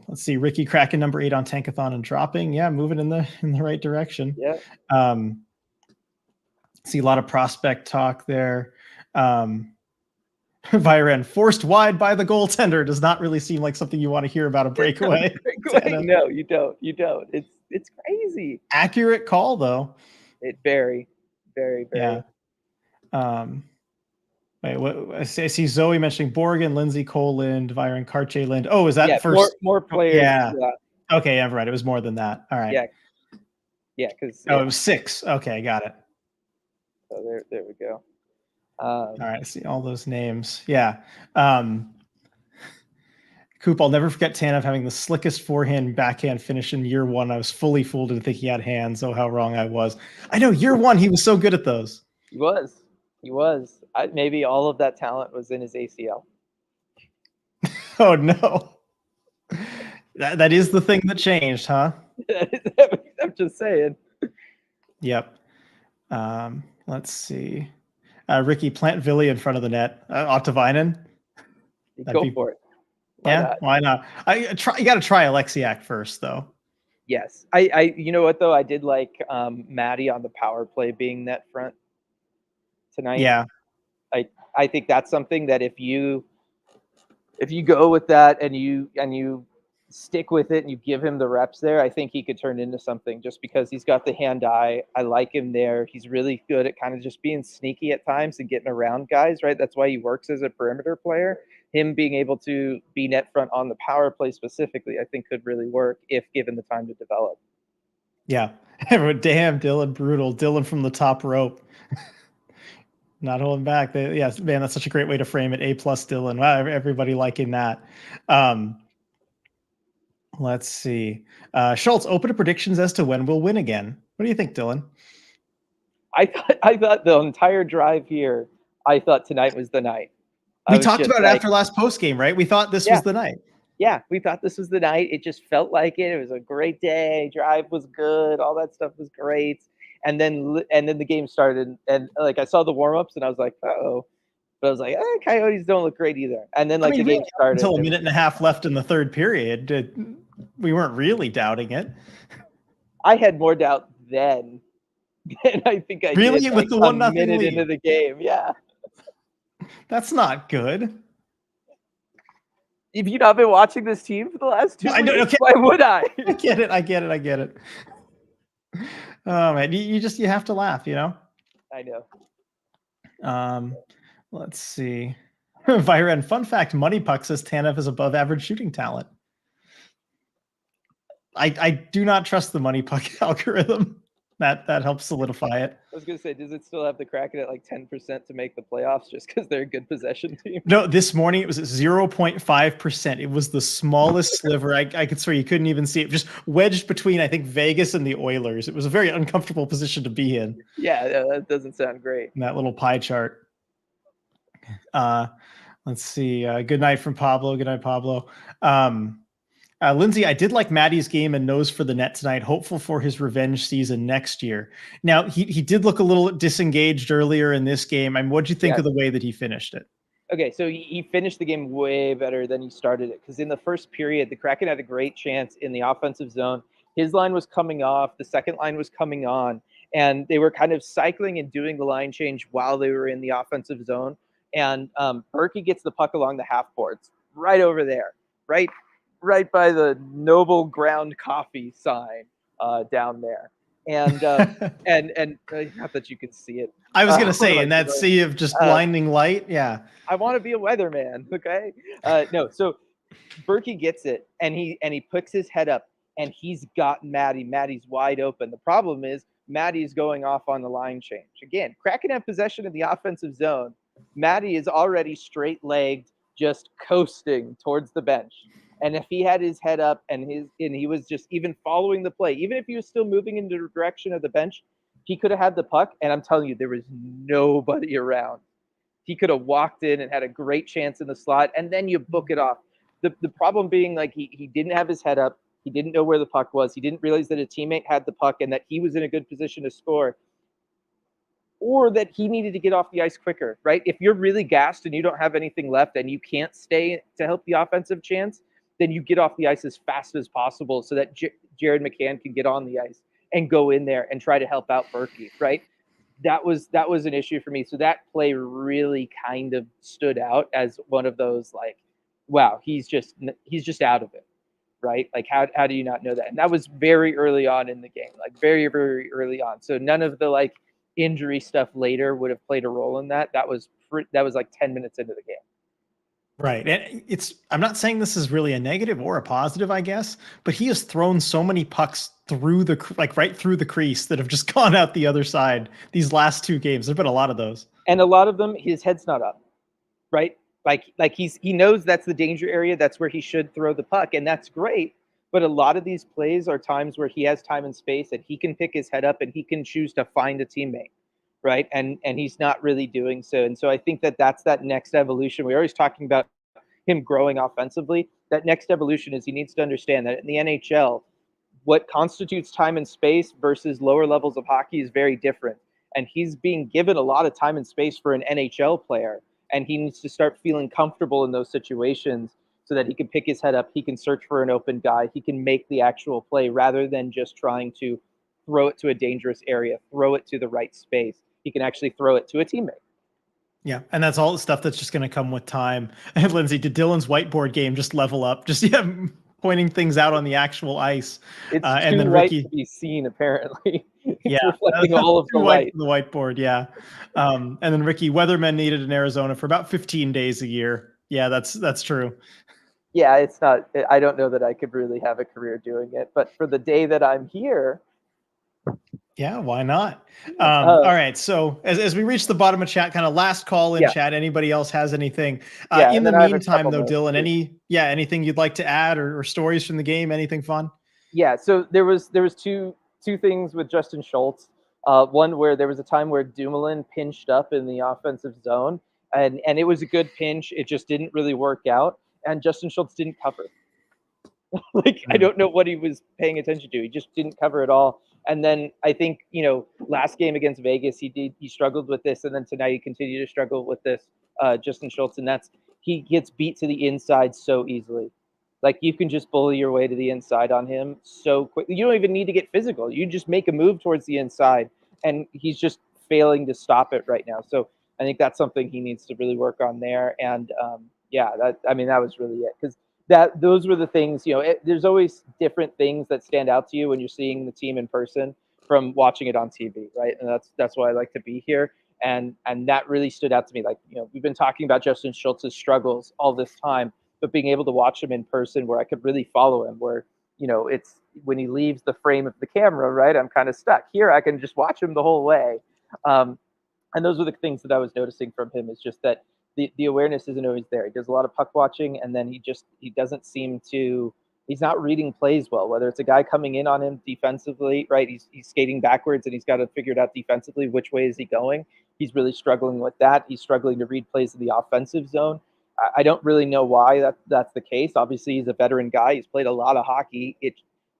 Let's see, Ricky Kraken number 8 on Tankathon and dropping. Yeah, moving in the right direction. Yeah. See a lot of prospect talk there. Viren forced wide by the goaltender does not really seem like something you want to hear about a breakaway. No, you don't. It's crazy. Accurate call though. It very. Yeah. Wait, what? I see Zoe mentioning Borgen, Lindsay, Cole, Lind, Viren, Karche, Lind. Oh, is that first? More players. Yeah. Okay, I'm right. It was more than that. All right. Yeah. Because it was 6. Okay, got it. So there we go. All right, I see all those names. Yeah. Coop, I'll never forget Tanev having the slickest forehand backhand finish in year 1. I was fully fooled into thinking he had hands. Oh, how wrong I was. I know year 1 he was so good at those. He was. Maybe all of that talent was in his ACL. Oh no. That is the thing that changed, huh? I'm just saying. Yep. Let's see. Ricky, plant Villy in front of the net. Ottavainen. Go for it. Why not? You got to try Alexiak first, though. Yes. I you know what though? I did like Maddie on the power play being net front tonight. Yeah. I think that's something that if you go with that and you stick with it and you give him the reps there, I think he could turn into something just because he's got the hand-eye. I like him there. He's really good at kind of just being sneaky at times and getting around guys, right? That's why he works as a perimeter player. Him being able to be net front on the power play specifically, I think could really work if given the time to develop. Yeah. Damn, Dylan, brutal. Dylan from the top rope. Not holding back. Yes, man, that's such a great way to frame it. A+ Dylan. Wow, everybody liking that. Let's see. Schultz, open to predictions as to when we'll win again. What do you think, Dylan? I thought the entire drive here, I thought tonight was the night. We talked about it after last post game, right? We thought this was the night. Yeah, we thought this was the night. It just felt like it. It was a great day. Drive was good. All that stuff was great. And then the game started, and like I saw the warm-ups, and I was like, oh. But I was like, Coyotes don't look great either. And then the game started until a minute and a half left in the third period. We weren't really doubting it. I had more doubt then, and I think I really did, with the 1-0 minute lead into the game. Yeah, that's not good. Have you not been watching this team for the last 2 weeks? Okay. Why would I? I get it. Oh man, you have to laugh, you know. I know. Let's see. Viren, fun fact: Money Puck says Tanev is above average shooting talent. I do not trust the Money Puck algorithm. That helps solidify it. I was gonna say, does it still have the Kraken at like 10% to make the playoffs just because they're a good possession team? No, this morning it was at 0.5%. It was the smallest sliver. I could swear you couldn't even see it. Just wedged between, I think, Vegas and the Oilers. It was a very uncomfortable position to be in. Yeah, that doesn't sound great. In that little pie chart. Let's see. Good night from Pablo. Good night, Pablo. Lindsay, I did like Maddie's game and nose for the net tonight. Hopeful for his revenge season next year. Now, he did look a little disengaged earlier in this game. I mean, what'd you think of the way that he finished it? Okay, so he finished the game way better than he started it, because in the first period, the Kraken had a great chance in the offensive zone. His line was coming off. The second line was coming on. And they were kind of cycling and doing the line change while they were in the offensive zone. And Berkey gets the puck along the half boards, right over there, right by the Noble Ground Coffee sign down there. And and not that you can see it. I was gonna say in that sea of just blinding light. Yeah, I want to be a weatherman. Okay, no. So Berkey gets it, and he puts his head up, and he's got Maddie. Maddie's wide open. The problem is Maddie's going off on the line change again. Kraken have possession in the offensive zone. Maddie is already straight-legged, just coasting towards the bench. And if he had his head up and he was just even following the play, even if he was still moving in the direction of the bench, he could have had the puck. And I'm telling you, there was nobody around. He could have walked in and had a great chance in the slot, and then you book it off. The problem being, like, he didn't have his head up. He didn't know where the puck was. He didn't realize that a teammate had the puck and that he was in a good position to score, or that he needed to get off the ice quicker, right? If you're really gassed and you don't have anything left and you can't stay to help the offensive chance, then you get off the ice as fast as possible so that Jared McCann can get on the ice and go in there and try to help out Berkey, right? That was an issue for me. So that play really kind of stood out as one of those, like, wow, he's just out of it, right? Like, how do you not know that? And that was very early on in the game, like very, very early on. So none of the like injury stuff later would have played a role in that. That was like 10 minutes into the game. Right. And I'm not saying this is really a negative or a positive, I guess, but he has thrown so many pucks through right through the crease that have just gone out the other side these last two games. There've been a lot of those. And a lot of them, his head's not up, right? Like he knows that's the danger area. That's where he should throw the puck. And that's great. But a lot of these plays are times where he has time and space and he can pick his head up and he can choose to find a teammate. Right. And he's not really doing so. And so I think that's that next evolution. We're always talking about him growing offensively. That next evolution is he needs to understand that in the NHL, what constitutes time and space versus lower levels of hockey is very different. And he's being given a lot of time and space for an NHL player. And he needs to start feeling comfortable in those situations so that he can pick his head up. He can search for an open guy. He can make the actual play rather than just trying to throw it to a dangerous area, throw it to the right space. He can actually throw it to a teammate. Yeah, and that's all the stuff that's just going to come with time. And Lindsay, did Dylan's whiteboard game just level up? Just pointing things out on the actual ice. It's And too then white Ricky, to be seen, apparently. yeah, It's reflecting that's all of the too white light. for the whiteboard. Yeah. And then Ricky, weathermen needed in Arizona for about 15 days a year. Yeah, that's true. Yeah, it's not. I don't know that I could really have a career doing it, but for the day that I'm here, Yeah, why not? uh, All right. So as we reach the bottom of chat, kind of last call in yeah, chat. Anybody else has anything? yeah, In and the then I have a meantime, couple though, more Dylan, too. anything you'd like to add or stories from the game? Anything fun? Yeah, so there was two things with Justin Schultz. One where there was a time where Dumoulin pinched up in the offensive zone, and it was a good pinch. It just didn't really work out, and Justin Schultz didn't cover. Like, I Hmm. don't know what he was paying attention to. He just didn't cover at all. And then I think, last game against Vegas, he struggled with this, and then tonight he continued to struggle with this. Justin Schultz, and that's he gets beat to the inside so easily. Like, you can just bully your way to the inside on him so quick. You don't even need to get physical. You just make a move towards the inside, and he's just failing to stop it right now. So I think that's something he needs to really work on there. And yeah, that was really it, because those were the things. There's always different things that stand out to you when you're seeing the team in person from watching it on TV, right? And that's why I like to be here. And that really stood out to me. Like, we've been talking about Justin Schultz's struggles all this time, but being able to watch him in person where I could really follow him, where it's when he leaves the frame of the camera, right? I'm kind of stuck here. I can just watch him the whole way. Um, and those were the things that I was noticing from him, is just that the awareness isn't always there. He does a lot of puck watching, and then he doesn't seem to he's not reading plays well. Whether it's a guy coming in on him defensively, right? He's skating backwards, and he's got to figure it out defensively. Which way is he going? He's really struggling with that. He's struggling to read plays in the offensive zone. I don't really know why that's the case. Obviously, he's a veteran guy. He's played a lot of hockey. It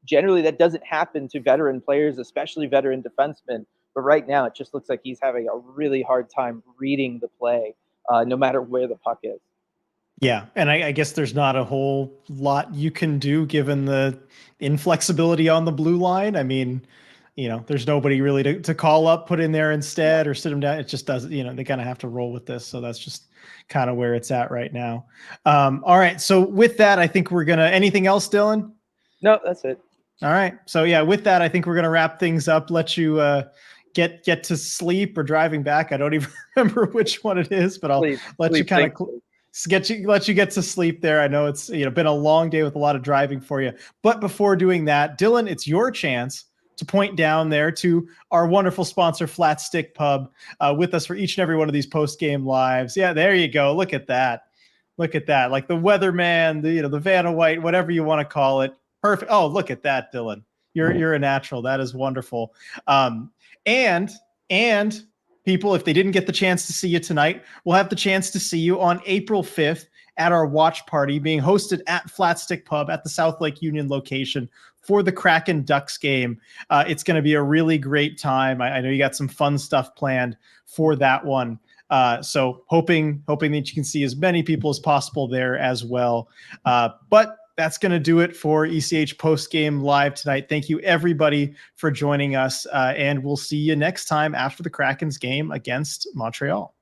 generally that doesn't happen to veteran players, especially veteran defensemen. But right now, it just looks like he's having a really hard time reading the play, no matter where the puck is. Yeah, and I guess there's not a whole lot you can do given the inflexibility on the blue line. I mean, there's nobody really to call up, put in there instead, or sit him down. It just doesn't, they kind of have to roll with this. So that's just kind of where it's at right now. All right. So with that, I think anything else, Dylan? No, that's it. All right. So yeah, with that, I think we're gonna wrap things up. Let you get to sleep or driving back. I don't even remember which one it is, but I'll let you kind of let you get to sleep there. I know it's been a long day with a lot of driving for you. But before doing that, Dylan, it's your chance to point down there to our wonderful sponsor, Flat Stick Pub, with us for each and every one of these post-game lives. Yeah, there you go. Look at that. Look at that. Like the weatherman, the Vanna White, whatever you want to call it. Perfect. Oh, look at that, Dylan. You're a natural. That is wonderful. And people, if they didn't get the chance to see you tonight, we'll have the chance to see you on April 5th at our watch party being hosted at Flat Stick Pub at the South Lake Union location for the Kraken Ducks game. It's going to be a really great time. I know you got some fun stuff planned for that one. So hoping that you can see as many people as possible there as well. But that's going to do it for ECH Postgame Live tonight. Thank you, everybody, for joining us. And we'll see you next time after the Kraken's game against Montreal.